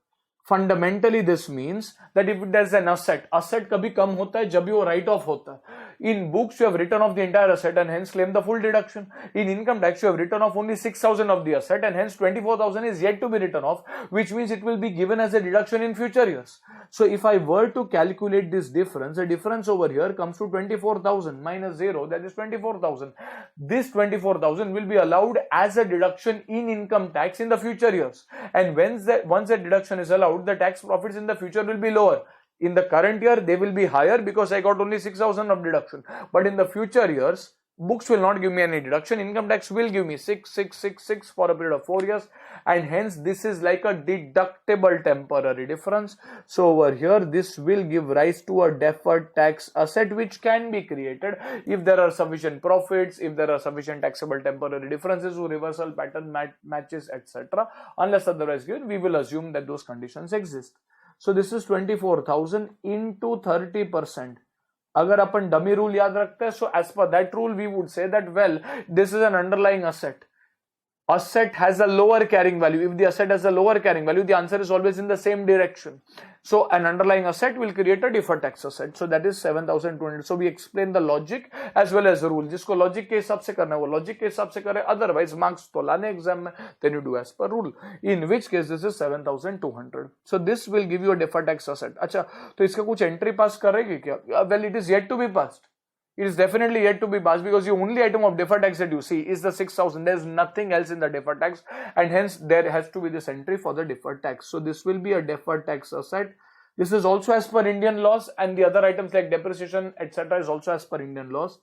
Fundamentally, this means that if there's an asset कभी कम होता है जब भी वो write off होता है. In books, you have written off the entire asset and hence claim the full deduction. In income tax, you have written off only 6,000 of the asset and hence 24,000 is yet to be written off, which means it will be given as a deduction in future years. So if I were to calculate this difference, the difference over here comes to 24,000 minus 0, that is 24,000. This 24,000 will be allowed as a deduction in income tax in the future years. And once that deduction is allowed, the tax profits in the future will be lower. In the current year, they will be higher because I got only 6,000 of deduction. But in the future years, books will not give me any deduction. Income tax will give me 6,666 for a period of 4 years. And hence, this is like a deductible temporary difference. So over here, this will give rise to a deferred tax asset which can be created if there are sufficient profits, if there are sufficient taxable temporary differences, reversal pattern matches, etc. Unless otherwise given, we will assume that those conditions exist. So this is 24,000 into 30%. अगर अपन dummy rule याद रखते हैं, so as per that rule we would say that, well, this is an underlying asset. Asset has a lower carrying value. If the asset has a lower carrying value, the answer is always in the same direction. So an underlying asset will create a deferred tax asset. So that is 7,200. So we explain the logic as well as the rule. जिसको logic के हिसाब से करना है वो logic के हिसाब से करे. Otherwise marks तो लाने exam में, then you do as per rule. In which case this is 7,200. So this will give you a deferred tax asset. अच्छा, तो इसका कुछ entry pass करेगी क्या? Well, it is yet to be passed. It is definitely yet to be passed because the only item of deferred tax that you see is the 6,000. There is nothing else in the deferred tax, and hence there has to be this entry for the deferred tax. So this will be a deferred tax asset. This is also as per Indian laws, and the other items like depreciation, etc. is also as per Indian laws.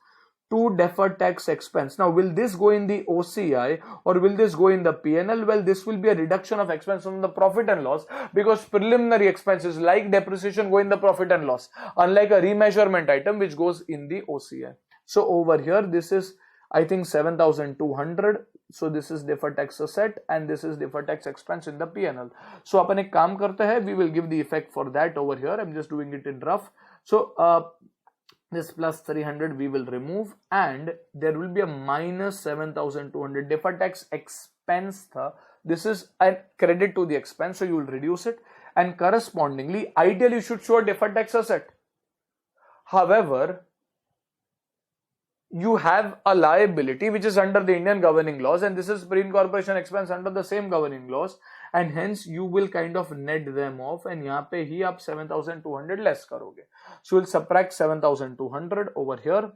To deferred tax expense. Now, will this go in the OCI or will this go in the PNL? Well, this will be a reduction of expense from the profit and loss because preliminary expenses like depreciation go in the profit and loss, unlike a remeasurement item which goes in the OCI. So over here, this is, I think, 7,200. So this is deferred tax asset and this is deferred tax expense in the PNL. So अपन एक काम करते हैं, we will give the effect for that over here. I'm just doing it in rough. So this plus 300 we will remove and there will be a minus 7,200 deferred tax expense. This is a credit to the expense, so you will reduce it, and correspondingly ideally you should show a deferred tax asset. However, you have a liability which is under the Indian governing laws, and this is pre-incorporation expense under the same governing laws, and hence you will kind of net them off, and यहाँ पे ही आप 7,200 less करोगे. So you'll subtract 7,200 over here,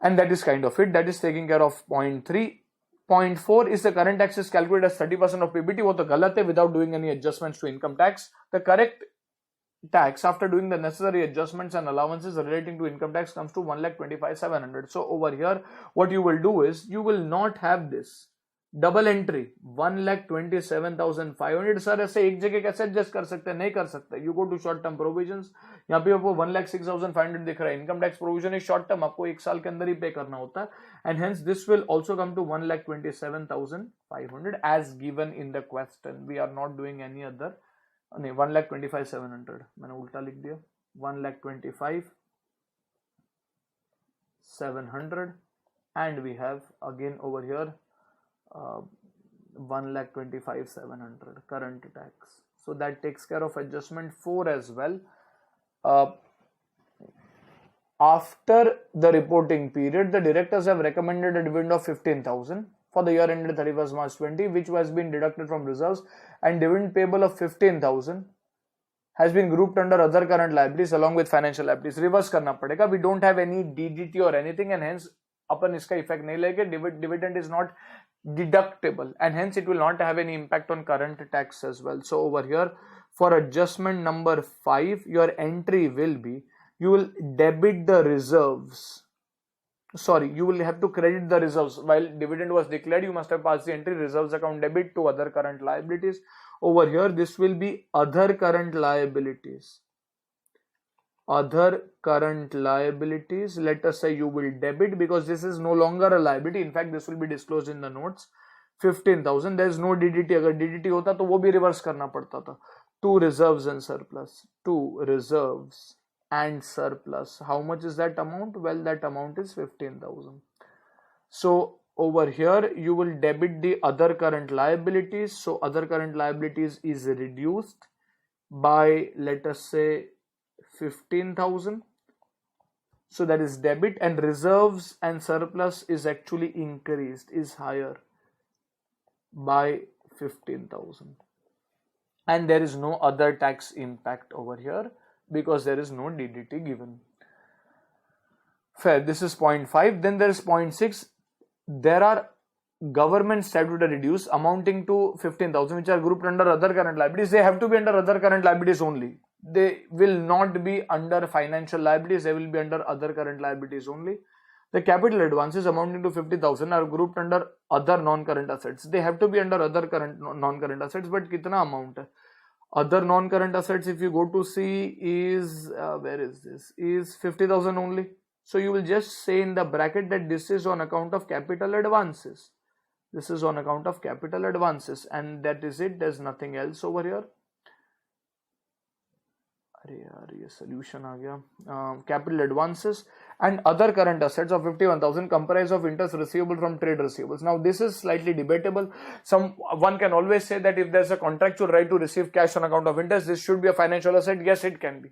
and that is kind of it. That is taking care of point 3. Point 4 is the current tax is calculated as 30% of PBT. वो तो गलत है without doing any adjustments to income tax. The correct tax after doing the necessary adjustments and allowances relating to income tax comes to 1,25,700. So over here, what you will do is you will not have this double entry 1,27,500. Sir ऐसे एक जगह कैसे adjust कर सकते हैं? नहीं कर सकते. You go to short term provisions. यहाँ पे आपको 1,06,500 दिख रहा है. Income tax provision is short term, आपको एक साल के अंदर ही पे करना होता है, and hence this will also come to 1,27,500 as given in the question. We are not doing any other. नहीं, 1,25,700 मैंने उल्टा लिख दिया. 1,25,700 and we have again over here 1,25,700 current tax. So that takes care of adjustment 4 as well. After the reporting period, the directors have recommended a dividend of 15,000 for the year ended 31st March 20, which has been deducted from reserves, and dividend payable of 15,000 has been grouped under other current liabilities along with financial liabilities. Reverse करना पड़ेगा. We don't have any DDT or anything, and hence अपन इसका effect नहीं लेंगे. Dividend is not deductible, and hence it will not have any impact on current tax as well. So over here, for adjustment number 5, your entry will be, you will debit the reserves. Sorry, you will have to credit the reserves. While dividend was declared, you must have passed the entry reserves account debit to other current liabilities. Over here, this will be other current liabilities. Other current liabilities, let us say you will debit, because this is no longer a liability. In fact, this will be disclosed in the notes. 15,000. There is no DDT. अगर DDT होता तो वो भी reverse करना पड़ता था. To reserves and surplus. To reserves and surplus. How much is that amount? Well, that amount is 15,000. So over here you will debit the other current liabilities. So other current liabilities is reduced by, let us say, 15,000. So that is debit, and reserves and surplus is actually increased, is higher by 15,000. And there is no other tax impact over here because there is no DDT given. Fair, this is 0.5. Then there is 0.6. There are government statutory dues amounting to 15,000 which are grouped under other current liabilities. They have to be under other current liabilities only. They will not be under financial liabilities. They will be under other current liabilities only. The capital advances amounting to 50,000 are grouped under other non-current assets. They have to be under other current non-current assets. But kitna amount hai? Other non-current assets, if you go to see, is where is this? Is 50,000 only. So you will just say in the bracket that this is on account of capital advances. This is on account of capital advances, and that is it. There's nothing else over here. Solution aa gaya. Capital advances and other current assets of 51,000 comprise of interest receivable from trade receivables. Now this is slightly debatable. One can always say that if there's a contractual right to receive cash on account of interest, this should be a financial asset. Yes, it can be.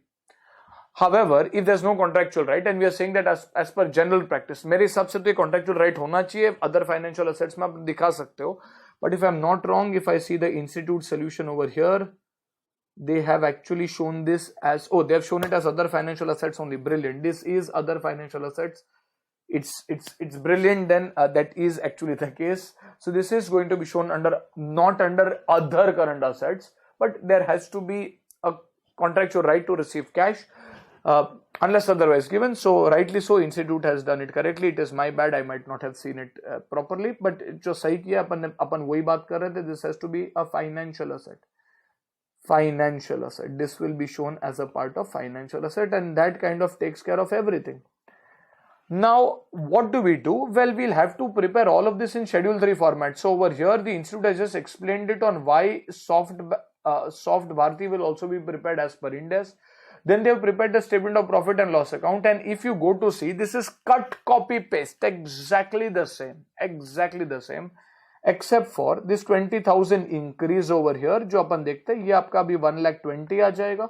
However, if there's no contractual right, and we are saying that as per general practice, मेरे हिसाब से तो ये contractual right होना चाहिए. Other financial assets में आप दिखा सकते हो. But if I'm not wrong, if I see the institute solution over here, they have actually shown this as, they have shown it as other financial assets only. Brilliant. This is other financial assets. It's brilliant. Then that is actually the case. So this is going to be shown not under other current assets, but there has to be a contractual right to receive cash. Unless otherwise given. So rightly so, institute has done it correctly. It is my bad, I might not have seen it properly, but जो सही किया अपन वही बात कर रहे थे. This has to be a financial asset. Financial asset. This will be shown as a part of financial asset, and that kind of takes care of everything. Now what do? Well, we'll have to prepare all of this in schedule 3 format. So over here the institute has just explained it on why soft Bharti will also be prepared as per Ind AS. Then they have prepared the statement of profit and loss account, and if you go to see, this is cut, copy, paste, exactly the same, except for this 20,000 increase over here, जो अपन देखते हैं, ये आपका भी 1,20,000 आ जाएगा.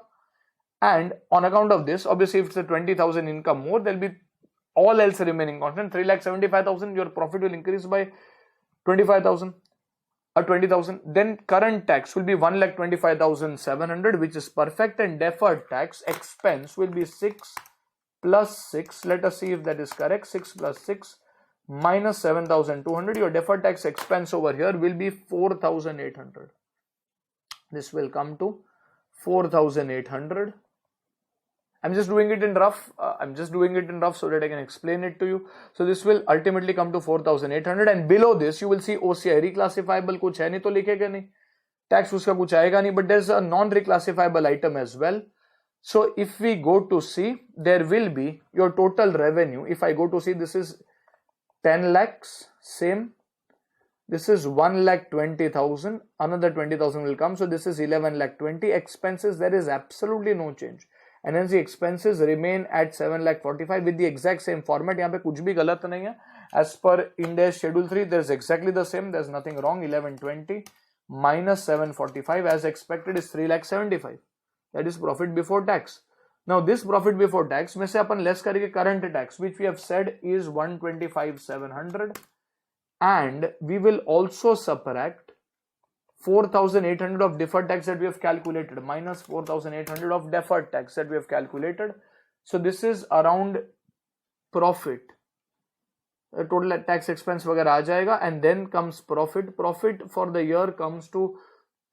And on account of this, obviously if it's a 20,000 income more, there'll be all else remaining constant, 3,75,000, your profit will increase by 25,000. 20,000. Then current tax will be 1,25,700, which is perfect, and deferred tax expense will be 6 plus 6. Let us see if that is correct. 6 plus 6 minus 7,200. Your deferred tax expense over here will be 4,800. This will come to 4,800. I'm just doing it in rough. So that I can explain it to you. So this will ultimately come to 4,800, and below this you will see OCI reclassifiable. कुछ है नहीं तो लिखेगा नहीं. Tax उसका कुछ आएगा नहीं. But there's a non-reclassifiable item as well. So if we go to see, there will be your total revenue. If I go to see, this is 10 lakhs. Same. This is 1,20,000. Another 20,000 will come. So this is 11,20,000. Expenses, there is absolutely no change. And hence the expenses remain at 7,45,000 with the exact same format. यहाँ पे कुछ भी गलत नहीं है. As per Ind AS Schedule 3, there's exactly the same. There's nothing wrong. 1120 minus 745 as expected is 3,75,000. That is profit before tax. Now this profit before tax में से अपन less करेंगे current tax, which we have said is 125,700, and we will also subtract 4,800 of deferred tax that we have calculated, minus 4,800 of deferred tax that we have calculated. So this is around profit. Total tax expense वगैरह आ जाएगा, and then comes profit. Profit for the year comes to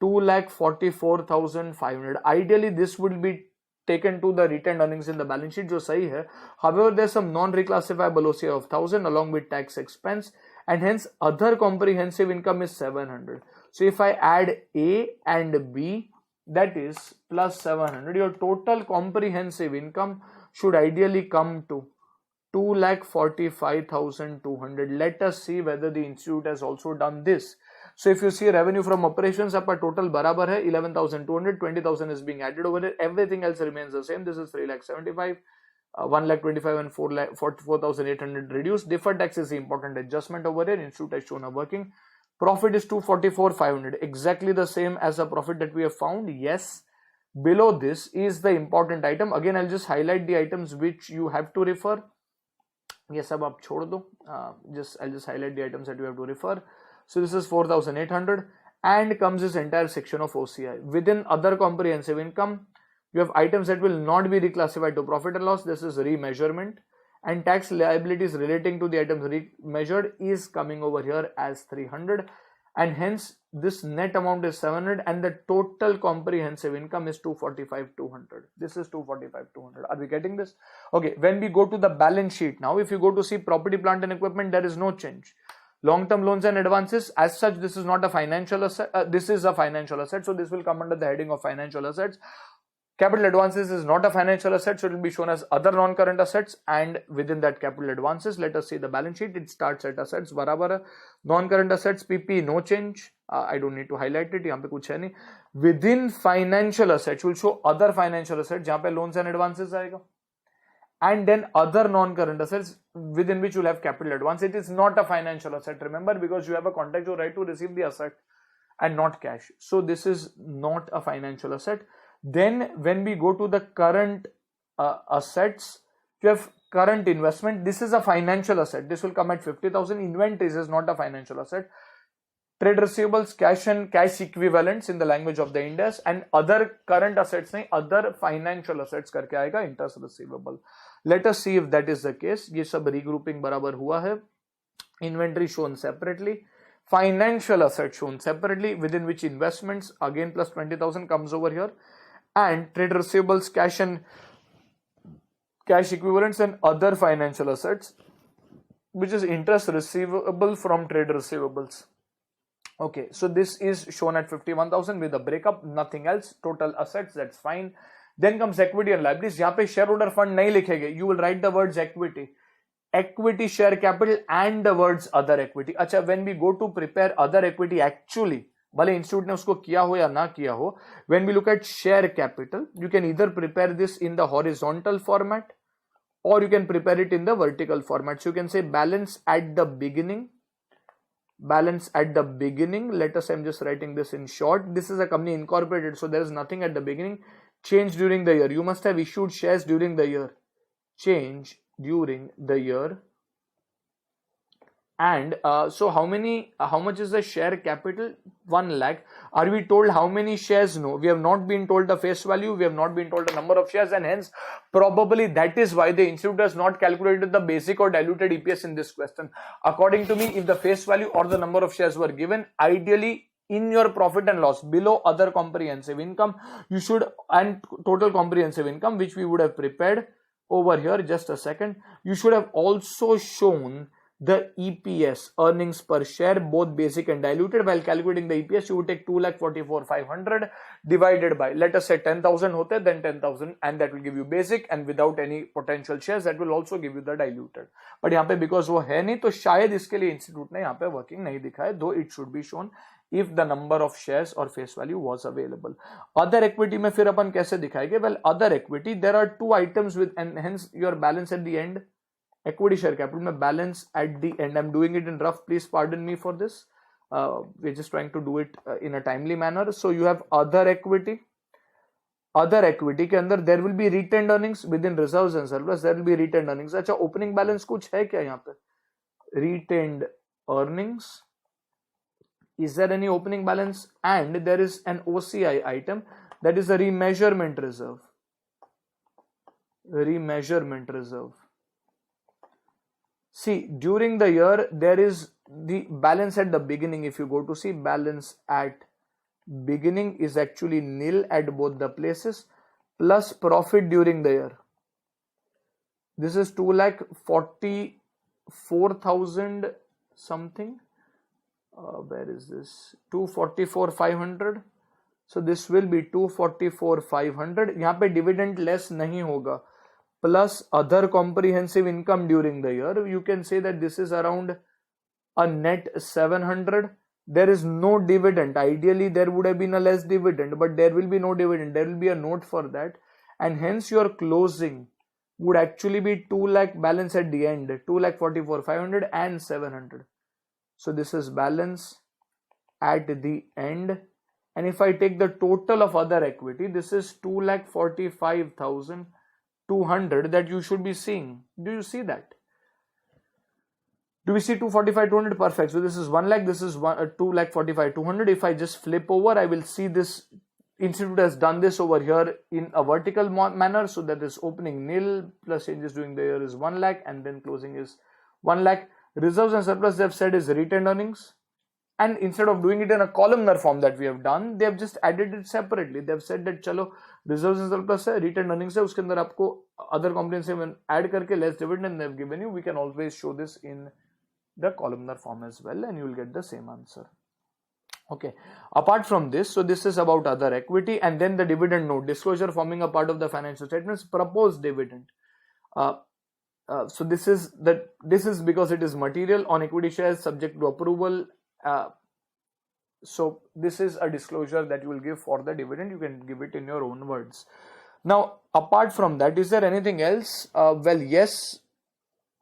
2,44,500. Ideally this would be taken to the retained earnings in the balance sheet, जो सही है. However, there's some non-reclassifiable OCI of 1,000 along with tax expense, and hence other comprehensive income is 700. So if I add A and B, that is plus 700, your total comprehensive income should ideally come to 2,45,200. Let us see whether the institute has also done this. So if you see revenue from operations, आपका total बराबर है 11,200, 20,000 is being added over here. Everything else remains the same. This is 3,75,000, 1,25,000 and 4,800 reduced. Deferred tax is the important adjustment over here. Institute has shown a working. Profit is 244,500, exactly the same as the profit that we have found. Yes, Below this is the important item. Again, I'll just highlight the items which you have to refer. ये सब आप छोड़ दो. I'll just highlight the items that you have to refer. So this is 4,800 and comes this entire section of OCI. Within other comprehensive income, you have items that will not be reclassified to profit and loss. This is remeasurement, and tax liabilities relating to the items remeasured is coming over here as 300, and hence this net amount is 700 and the total comprehensive income is 245,200. This is 245,200. Are we getting this? Okay, when we go to the balance sheet now, if you go to see property, plant and equipment, there is no change. Long-term loans and advances, as such, this is not a financial asset. This is a financial asset, so this will come under the heading of financial assets. Capital advances is not a financial asset, so it will be shown as other non-current assets, and within that capital advances, let us see the balance sheet. It starts at assets, barabar. Non-current assets, PP, no change. I don't need to highlight it. यहाँ पे कुछ है नहीं. Within financial assets, will show other financial assets, जहाँ पे loans and advances आएगा. And then other non-current assets within which you will have capital advance. It is not a financial asset, remember, because you have a contractual right to receive the asset and not cash. So this is not a financial asset. Then when we go to the current assets, you have current investment. This is a financial asset. This will come at 50,000. Inventories is not a financial asset. Trade receivables, cash and cash equivalents in the language of the Indus, and other current assets नहीं, other financial assets करके आएगा interest receivable. Let us see if that is the case. ये सब regrouping बराबर हुआ है. Inventory shown separately, financial assets shown separately, within which investments again plus 20,000 comes over here, and trade receivables, cash and cash equivalents, and other financial assets, which is interest receivable from trade receivables. Okay, so this is shown at 51,000 with a breakup, nothing else. Total assets, that's fine. Then comes equity and liabilities. यहाँ पे shareholder fund नहीं लिखेंगे. You will write the words equity, equity share capital, and the words other equity. अच्छा, when we go to prepare other equity, actually, भले institute ने उसको किया हो या ना किया हो, when we look at share capital, you can either prepare this in the horizontal format or you can prepare it in the vertical format. So you can say balance at the beginning. Balance at the beginning. Let us, I'm just writing this in short. This is a company incorporated, so there is nothing at the beginning. Change during the year. You must have issued shares during the year. Change during the year. And so how much is the share capital? 1 lakh. Are we told how many shares? No, we have not been told the face value. We have not been told the number of shares, and hence probably that is why the institute has not calculated the basic or diluted EPS in this question. According to me, if the face value or the number of shares were given, ideally in your profit and loss below other comprehensive income, you should, and total comprehensive income, which we would have prepared over here, just a second, you should have also shown the EPS, earnings per share, both basic and diluted. While calculating the EPS, you would take 2,44,500 divided by, let us say 10,000 hote, then 10,000, and that will give you basic, and without any potential shares, that will also give you the diluted. But यहाँ पे because वो है नहीं, तो शायद इसके लिए institute ने यहाँ पे वर्किंग नहीं दिखाया, though it should be shown if the number of shares or face value was available. Other equity में फिर अपन कैसे दिखाएंगे? Well, other equity, there are two items with, and hence your balance at the end. Equity share capital में balance at the end. I'm doing it in rough, please pardon me for this. We're just trying to do it in a timely manner. So you have other equity. Other equity के अंदर there will be retained earnings within reserves and surplus. There will be retained earnings. अच्छा, opening balance कुछ है क्या यहाँ पे? Retained earnings. Is there any opening balance? And there is an OCI item, that is the remeasurement reserve. Remeasurement reserve. See, during the year, there is the balance at the beginning. If you go to see, balance at beginning is actually nil at both the places, plus profit during the year. This is 2,44,000 something. Where is this? 244,500. So this will be 244,500. यहाँ पे dividend less नहीं होगा. Plus other comprehensive income during the year, you can say that this is around a net 700. There is no dividend. Ideally, there would have been a less dividend, but there will be no dividend. There will be a note for that, and hence your closing would actually be 2 lakh balance at the end, 2,44,500 and 700. So this is balance at the end, and if I take the total of other equity, this is 2,45,200 that you should be seeing. Do you see that? Do we see 245,200? Perfect. So this is 1 lakh, this is 2,45,200. If I just flip over, I will see this institute has done this over here in a vertical manner, so that is opening nil plus changes during the year is 1 lakh and then closing is 1 lakh. Reserves and surplus they have said is retained earnings, and instead of doing it in a columnar form that we have done, they have just added it separately. They have said that chalo reserves and surplus है, retained earnings है, उसके अंदर आपको other comprehensive add करके less dividend they have given you. We can always show this in the columnar form as well, and you will get the same answer. Okay, apart from this, so this is about other equity, and then the dividend note disclosure forming a part of the financial statements, proposed dividend. So this is because it is material on equity shares subject to approval. So this is a disclosure that you will give for the dividend. You can give it in your own words. Now, apart from that, is there anything else? Well, yes,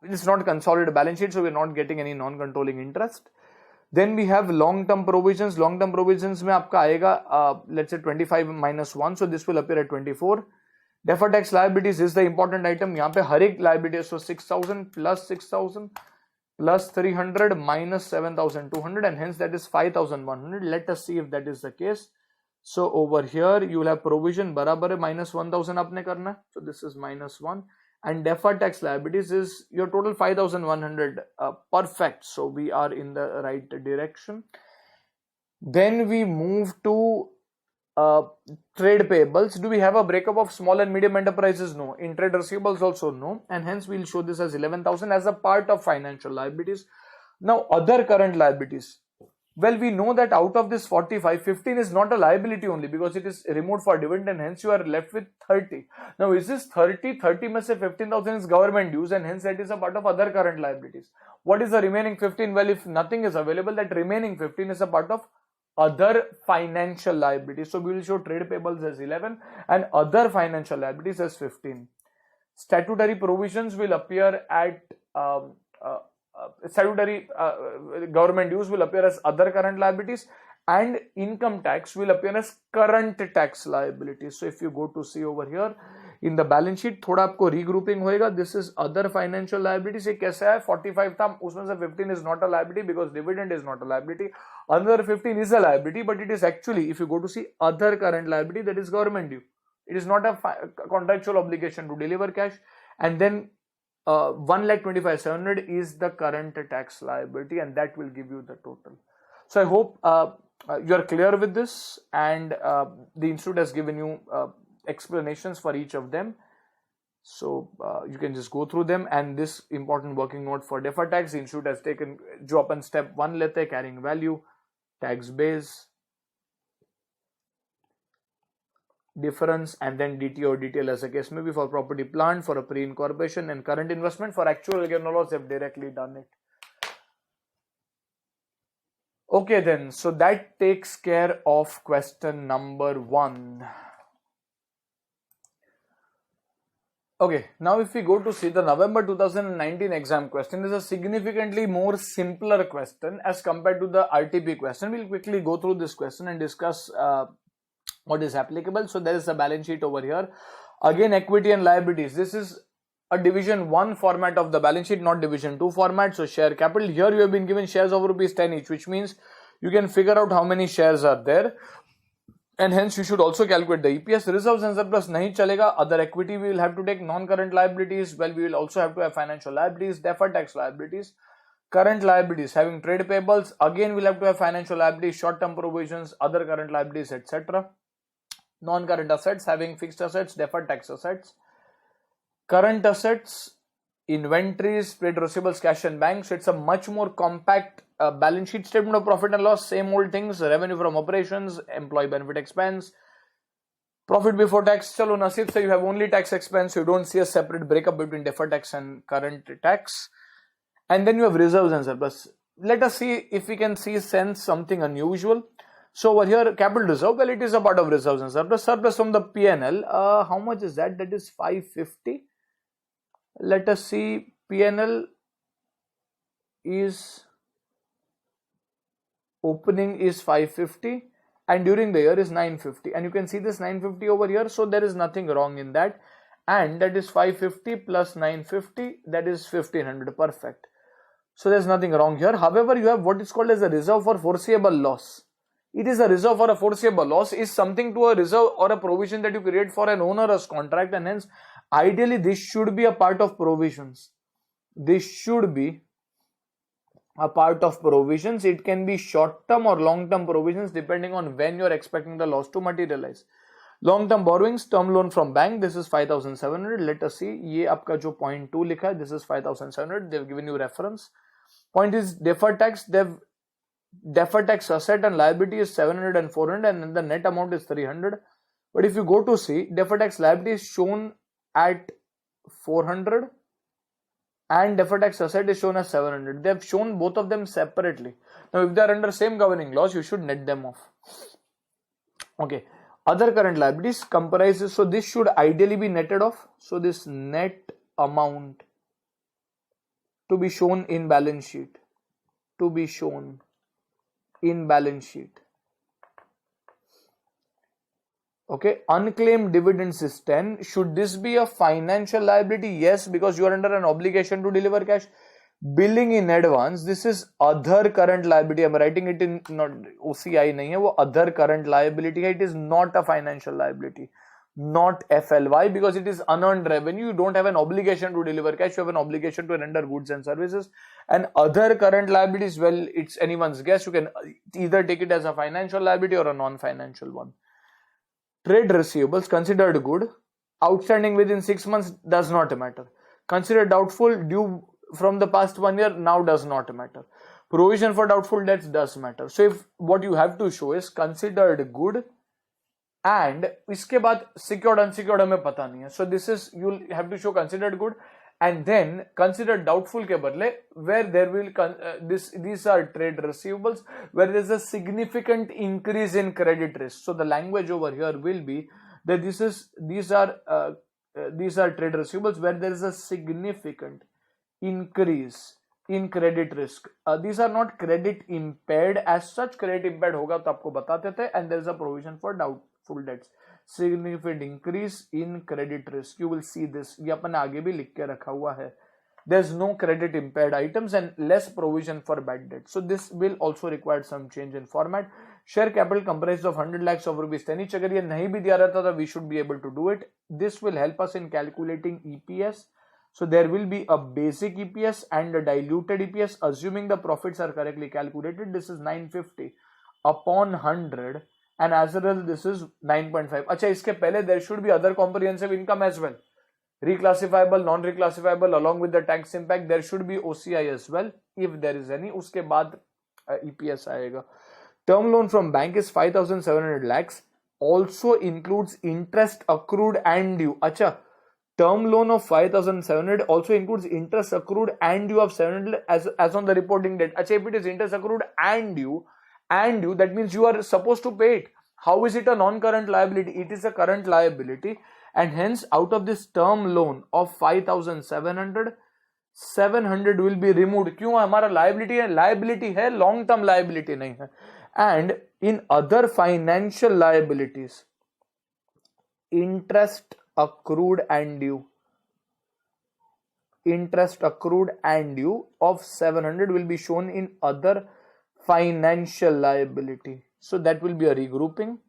it's not consolidated balance sheet, so we're not getting any non-controlling interest. Then we have long-term provisions. Long-term provisions में आपका आएगा let's say 25 minus 1, so this will appear at 24. Deferred tax liabilities is the important item. यहाँ पे हर एक liability, so 6,000 plus 6,000 plus 300 minus 7,200, and hence that is 5,100. Let us see if that is the case. So over here you will have provision बराबर है minus 1,000 आपने करना है, so this is minus 1. And deferred tax liabilities is your total 5,100. Perfect. So we are in the right direction. Then we move to trade payables. Do we have a breakup of small and medium enterprises? No. In trade receivables also no. And hence we'll show this as 11,000 as a part of financial liabilities. Now other current liabilities. Well, we know that out of this 45, 15 is not a liability only because it is removed for dividend, and hence you are left with 30. Now, is this 30? 30 must say 15,000 is government dues, and hence that is a part of other current liabilities. What is the remaining 15? Well, if nothing is available, that remaining 15 is a part of other financial liabilities. So we will show trade payables as 11 and other financial liabilities as 15. Statutory provisions will appear at statutory government dues will appear as other current liabilities, and income tax will appear as current tax liabilities. So if you go to see over here in the balance sheet, थोड़ा आपको regrouping होएगा. This is other financial liabilities. ये कैसा है? 45 था, उसमें से 15 is not a liability because dividend is not a liability. Another 15 is a liability, but it is actually, if you go to see other current liability, that is government due. It is not a contractual obligation to deliver cash. And then 1,25,700 is the current tax liability, and that will give you the total. So I hope you are clear with this, and the institute has given you explanations for each of them. So you can just go through them, and this important working note for deferred tax, the institute has taken जो अपन step 1 लेते हैं, carrying value, tax base, difference, and then DT or DTL as a case maybe for property plant, for a pre-incorporation, and current investment. For actual gain or loss, they have directly done it. Okay then, so that takes care of question number 1. Okay, now if we go to see the November 2019 exam question, is a significantly more simpler question as compared to the RTP question. We'll quickly go through this question and discuss what is applicable. So there is a balance sheet over here. Again, equity and liabilities. This is a division 1 format of the balance sheet, not division 2 format. So share capital. Here you have been given shares of rupees 10 each, which means you can figure out how many shares are there. And hence you should also calculate the EPS. Reserves and surplus nahi chalega. Other equity we will have to take. Non-current liabilities, well, we will also have to have financial liabilities, deferred tax liabilities. Current liabilities, having trade payables, again we'll have to have financial liabilities, short-term provisions, other current liabilities, etc. Non-current assets, having fixed assets, deferred tax assets. Current assets, inventories, trade receivables, cash and bank. So it's a much more compact balance sheet. Statement of profit and loss, same old things. Revenue from operations, employee benefit expense, profit before tax. Chalo nasib se you have only tax expense. You don't see a separate breakup between deferred tax and current tax. And then you have reserves and surplus. Let us see if we can sense something unusual. So over here, capital reserve, well, it is a part of reserves and surplus. Surplus from the P&L, how much is that? That is 550. Let us see, P&L is, opening is 550 and during the year is 950, and you can see this 950 over here, so there is nothing wrong in that, and that is 550 plus 950, that is 1500. Perfect. So there's nothing wrong here. However, you have what is called as a reserve for foreseeable loss. It is a reserve for a foreseeable loss is something to a reserve or a provision that you create for an onerous contract, and hence ideally this should be a part of provisions. This should be a part of provisions. It can be short-term or long-term provisions depending on when you're expecting the loss to materialize. Long-term borrowings, term loan from bank, this is 5,700. Let us see, ये आपका जो point 2 लिखा है, this is 5,700. They've given you reference. Point is deferred tax. Deferred tax asset and liability is 700 and 400, and then the net amount is 300. But if you go to see, deferred tax liability is shown at 400 and deferred tax asset is shown as 700. They have shown both of them separately. Now, if they are under same governing laws, you should net them off. Okay. Other current liabilities comprises, so this should ideally be netted off. So this net amount to be shown in balance sheet. To be shown in balance sheet. Okay, unclaimed dividends is 10. Should this be a financial liability? Yes, because you are under an obligation to deliver cash. Billing in advance, this is other current liability. I'm writing it in, not OCI nahi hai, wo other current liability hai. It is not a financial liability, not FLY, because it is unearned revenue. You don't have an obligation to deliver cash. You have an obligation to render goods and services. And other current liabilities, well, it's anyone's guess. You can either take it as a financial liability or a non-financial one. Trade receivables considered good, outstanding within 6 months does not matter. Considered doubtful, due from the past 1 year, now does not matter. Provision for doubtful debts does matter. So if what you have to show is considered good and इसके बाद secured unsecured हमें पता नहीं है. So this is, you'll have to show considered good and then considered doubtful के बदले where there will these are trade receivables where there is a significant increase in credit risk. So the language over here will be that these are trade receivables where there is a significant increase in credit risk. These are not credit impaired as such. Credit impaired होगा तो आपको बताते थे, and there is a provision for doubtful debts. Significant increase in credit risk. You will see this. ये अपन आगे भी लिख के रखा हुआ है. There's no credit impaired items and less provision for bad debt. So this will also require some change in format. Share capital comprised of 100 lakhs of rupees. Tenich अगर ये नहीं भी दिया रहता था, we should be able to do it. This will help us in calculating EPS. So there will be a basic EPS and a diluted EPS. Assuming the profits are correctly calculated, this is 950 upon 100. And as a result, this is 9.5. अच्छा, इसके पहले there should be other comprehensive income as well. Reclassifiable, non-reclassifiable, along with the tax impact, there should be OCI as well, if there is any. उसके बाद EPS आएगा. Term loan from bank is 5,700 lakhs. Also includes interest accrued and due. अच्छा, term loan of 5,700 also includes interest accrued and due of 700 as on the reporting date. अच्छा, if it is interest accrued and due, that means you are supposed to pay it. How is it a non-current liability? It is a current liability, and hence out of this term loan of 5,700, 700 will be removed. क्यों? हमारा liability है, liability है, long term liability नहीं है. And in other financial liabilities, interest accrued and due of 700 will be shown in other financial liability. So that will be a regrouping.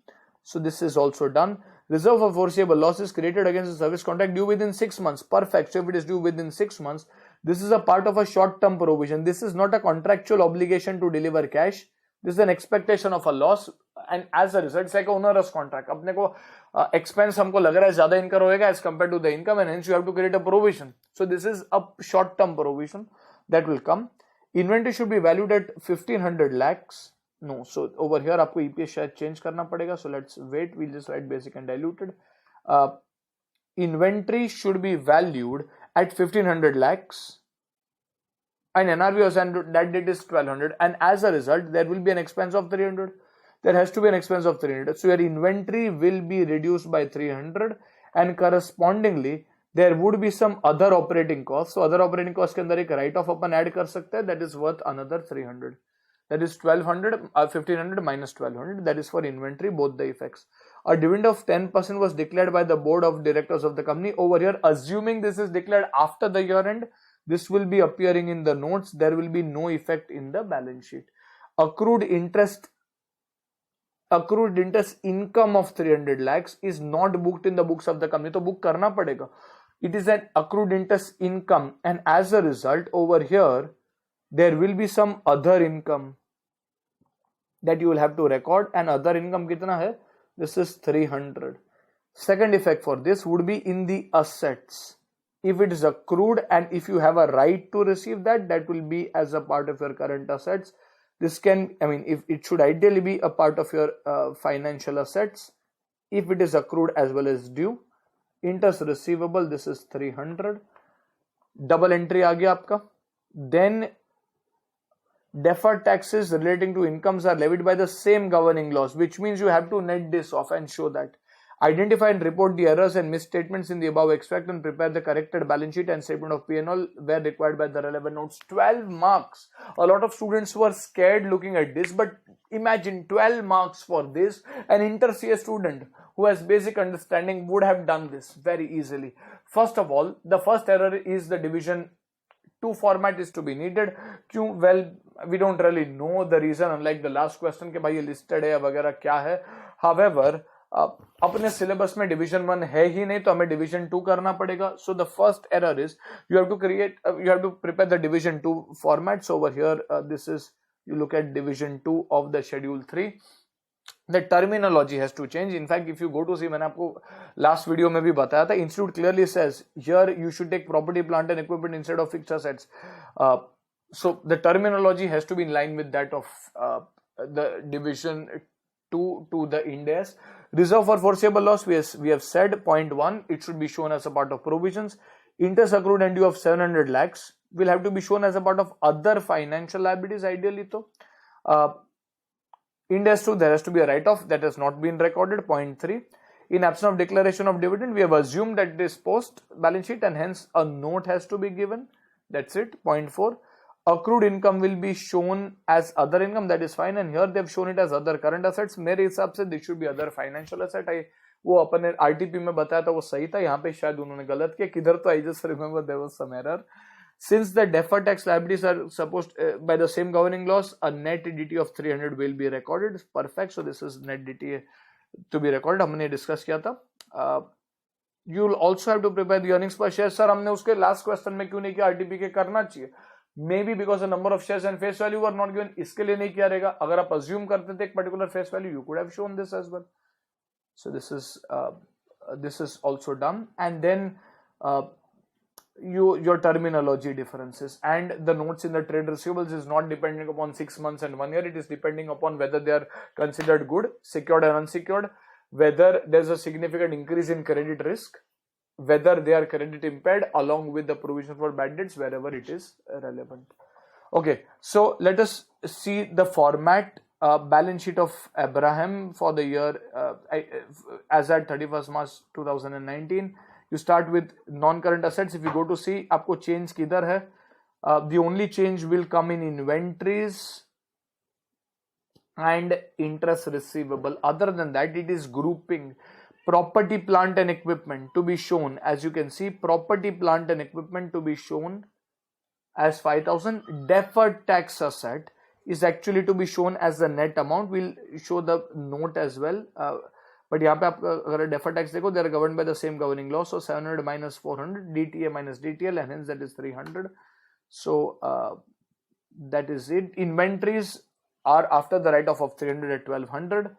So this is also done. Reserve for foreseeable losses created against the service contract due within 6 months. Perfect. So if it is due within 6 months, this is a part of a short-term provision. This is not a contractual obligation to deliver cash. This is an expectation of a loss, and as a result, it's like a onerous contract. अपने को expense हमको लग रहा है ज़्यादा incur होएगा as compared to the income, and hence you have to create a provision. So this is a short-term provision that will come. Inventory should be valued at 1,500 lakhs. No, so over here आपको EPS शायद change करना पड़ेगा. So let's wait. We'll just write basic and diluted. Inventory should be valued at 1,500 lakhs. And NRV was that date is 1,200, and as a result there will be an expense of 300. There has to be an expense of 300. So your inventory will be reduced by 300, and correspondingly there would be some other operating costs. So other operating costs के अंदर एक write off अपन add कर सकते हैं, that is worth another 300. that is 1500 minus 1200, that is for inventory, both the effects. A dividend of 10% was declared by the board of directors of the company. Over here, assuming this is declared after the year end, this will be appearing in the notes. There will be no effect in the balance sheet. Accrued interest income of 300 lakhs is not booked in the books of the company, तो book करना पड़ेगा. It is an accrued interest income, and as a result over here there will be some other income that you will have to record, and other income कितना है? This is 300. Second effect for this would be in the assets. If it is accrued and if you have a right to receive that, that will be as a part of your current assets. This can, I mean, if it should ideally be a part of your financial assets if it is accrued as well as due. Interest receivable, this is 300. Double entry आ गया आपका. Then deferred taxes relating to incomes are levied by the same governing laws, which means you have to net this off and show that. Identify and report the errors and misstatements in the above extract and prepare the corrected balance sheet and statement of P&L where required by the relevant notes. 12 marks. A lot of students were scared looking at this, but imagine 12 marks for this. An inter-CA student who has basic understanding would have done this very easily. First of all, the first error is the division 2 format is to be needed. क्यों? Well, we don't really know the reason, unlike the last question के भाई ये listed है वगैरह क्या है. However, अपने syllabus में डिवीजन 1 है ही नहीं, तो हमें डिवीजन 2 करना पड़ेगा. So the first error is you have to prepare the division 2 formats. Over here this is, you look at division 2 of the schedule 3. The terminology has to change. In fact, if you go to see, मैंने आपको last video में भी बताया था, institute clearly says here you should take property, plant and equipment instead of fixed assets. So the terminology has to be in line with that of the division 2 to the Ind AS. Reserve for foreseeable loss, we have said point 1, it should be shown as a part of provisions. Interest accrued and due of 700 lakhs will have to be shown as a part of other financial liabilities ideally. So Ind AS 2, there has to be a write-off that has not been recorded. Point 3, in absence of declaration of dividend, we have assumed that it is post balance sheet and hence a note has to be given. That's it. Point 4, accrued income will be shown as other income, that is fine, and here they have shown it as other current assets. मेरे हिसाब से this should be other financial asset. वो अपने RTP में बताया था वो सही था, यहाँ पे शायद उन्होंने गलत किया. किधर तो I just remember there was some error. Since the deferred tax liabilities are supposed by the same governing laws, a net DT of 300 will be recorded. Perfect. So this is net DT to be recorded. हमने discuss किया था. You will also have to prepare the earnings per share. Sir, हमने उसके last question में क्यों नहीं किया? RTP के करना चाहिए. Maybe because the number of shares and face value were not given. इसके लिए नहीं किया रहेगा. अगर आप assume करते थे एक particular face value, you could have shown this as well. So this is also done. And then your terminology differences, and the notes in the trade receivables is not depending upon 6 months and 1 year. It is depending upon whether they are considered good, secured and unsecured, whether there's a significant increase in credit risk, whether they are credit impaired, along with the provision for bad debts wherever it is relevant. Okay, so let us see the format. Balance sheet of Abraham for the year as at 31st March 2019. You start with non-current assets. If you go to see, आपको change किधर है? The only change will come in inventories and interest receivable. Other than that, it is grouping. Property, plant and equipment to be shown, as you can see, property, plant and equipment to be shown as 5,000. Deferred tax asset is actually to be shown as the net amount. We'll show the note as well. But यहाँ पे आप अगर deferred tax देखो, they are governed by the same governing law. So 700 minus 400, DTA minus DTL, and hence that is 300. So that is it. Inventories are after the write-off of 300 at 1200.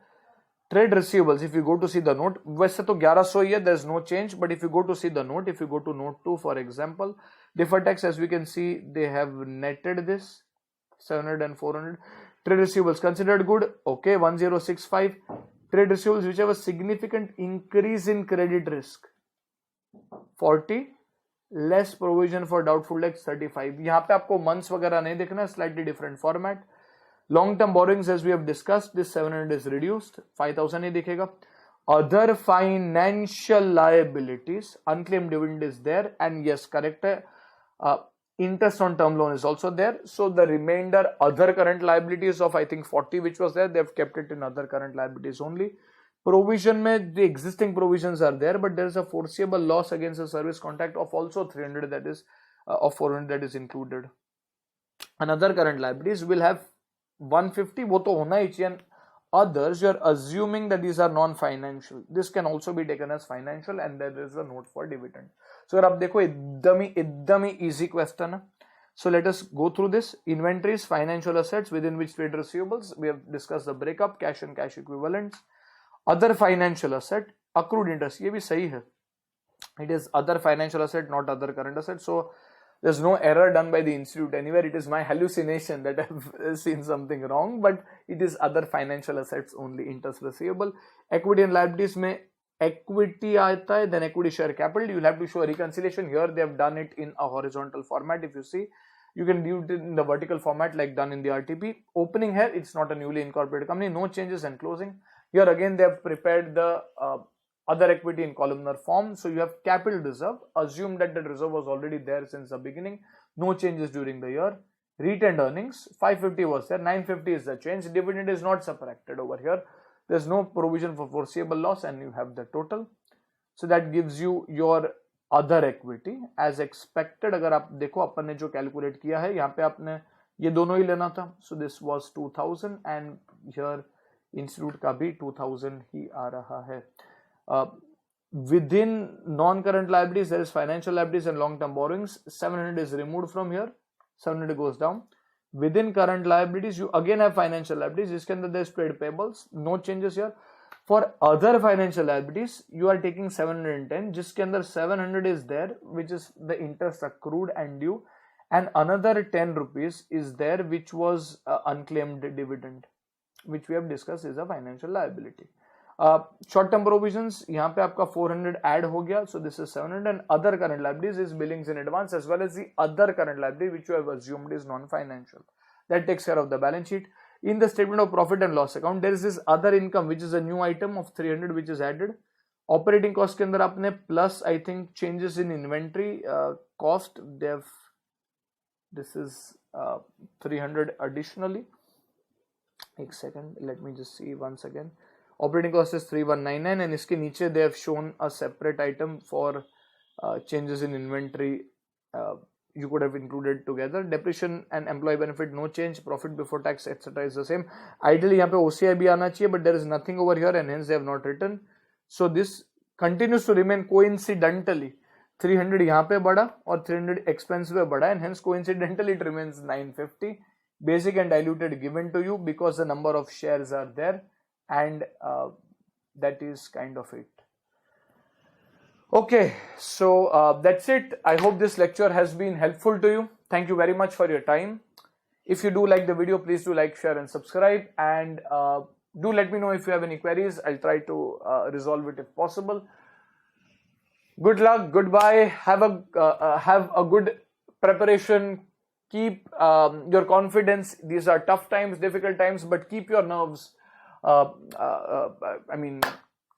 Trade receivables, if you go to see the note, वैसे तो 1100 ही है, there is no change. But if you go to see the note, if you go to note 2 for example, deferred tax, as we can see, they have netted this 700 and 400. Trade receivables considered good. Okay, 1065. Trade receivables which have a significant increase in credit risk, 40. Less provision for doubtful debts, 35. यहाँ पे आपको months वगैरह नहीं देखना, slightly different format. Long term borrowings, as we have discussed, this 700 is reduced, 5,000 ही दिखेगा. Other financial liabilities, unclaimed dividend is there, and yes, correct है. interest on term loan is also there. So the remainder other current liabilities of I think 40 which was there, they have kept it in other current liabilities only. Provision mein the existing provisions are there, but there is a foreseeable loss against a service contract of also 300, that is of 400, that is included. Another current liabilities will have 150, वो तो होना ही चाहिए. Others, you are assuming that these are non-financial. This can also be taken as financial, and there is a note for dividend. So अगर आप देखो एकदम ही easy question है. So let us go through this. Inventories, financial assets within which trade receivables. We have discussed the breakup, cash and cash equivalents. Other financial asset, accrued interest. ये भी सही है. It is other financial asset, not other current asset. So there's no error done by the institute anywhere. It is my hallucination that I've seen something wrong, but it is other financial assets only. Interest receivable, equity and liabilities में equity आता है, then equity share capital. You'll have to show a reconciliation. Here they have done it in a horizontal format. If you see, you can do it in the vertical format like done in the RTP. Opening here, it's not a newly incorporated company. No changes, and closing. Here again they have prepared the other equity in columnar form. So you have capital reserve. Assume that the reserve was already there since the beginning. No changes during the year. Retained earnings, 550 was there. 950 is the change. Dividend is not subtracted over here. There's no provision for foreseeable loss, and you have the total. So that gives you your other equity as expected. अगर आप देखो अपन ने जो calculate किया है, यहाँ पे आपने ये दोनों ही लेना था. So this was 2000, and here institute का भी 2000 ही आ रहा है. Within non-current liabilities, there is financial liabilities and long-term borrowings. 700 is removed from here. 700 goes down. Within current liabilities, you again have financial liabilities. This can there is trade payables. No changes here. For other financial liabilities, you are taking 710. जिसके अंदर 700 is there, which is the interest accrued and due, and another 10 rupees is there, which was unclaimed dividend, which we have discussed is a financial liability. Short term provisions, यहाँ पे आपका 400 add हो गया, so this is 700, and other current liabilities is billings in advance as well as the other current liability which you have assumed is non-financial. That takes care of the balance sheet. In the statement of profit and loss account, there is this other income which is a new item of 300 which is added. Operating cost के अंदर आपने plus I think changes in inventory cost, this is 300 additionally. एक second, let me just see once again. Operating cost is 3199, and इसके नीचे they have shown a separate item for changes in inventory. You could have included together. Depreciation and employee benefit, no change. Profit before tax, etc. is the same. Ideally यहाँ पे OCI भी आना चाहिए, but there is nothing over here, and hence they have not written. So this continues to remain coincidentally. 300 यहाँ पे बढ़ा और 300 expense पे बढ़ा, and hence coincidentally it remains 950. Basic and diluted given to you because the number of shares are there, and that is kind of it. Okay, so that's it. I hope this lecture has been helpful to you. Thank you very much for your time. If you do like the video, please do like, share and subscribe, and do let me know if you have any queries. I'll try to resolve it if possible. Good luck, goodbye, have a good preparation. Keep your confidence. These are tough times, difficult times, but keep your nerves,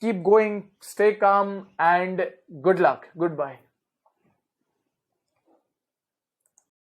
keep going, stay calm, and good luck. Goodbye.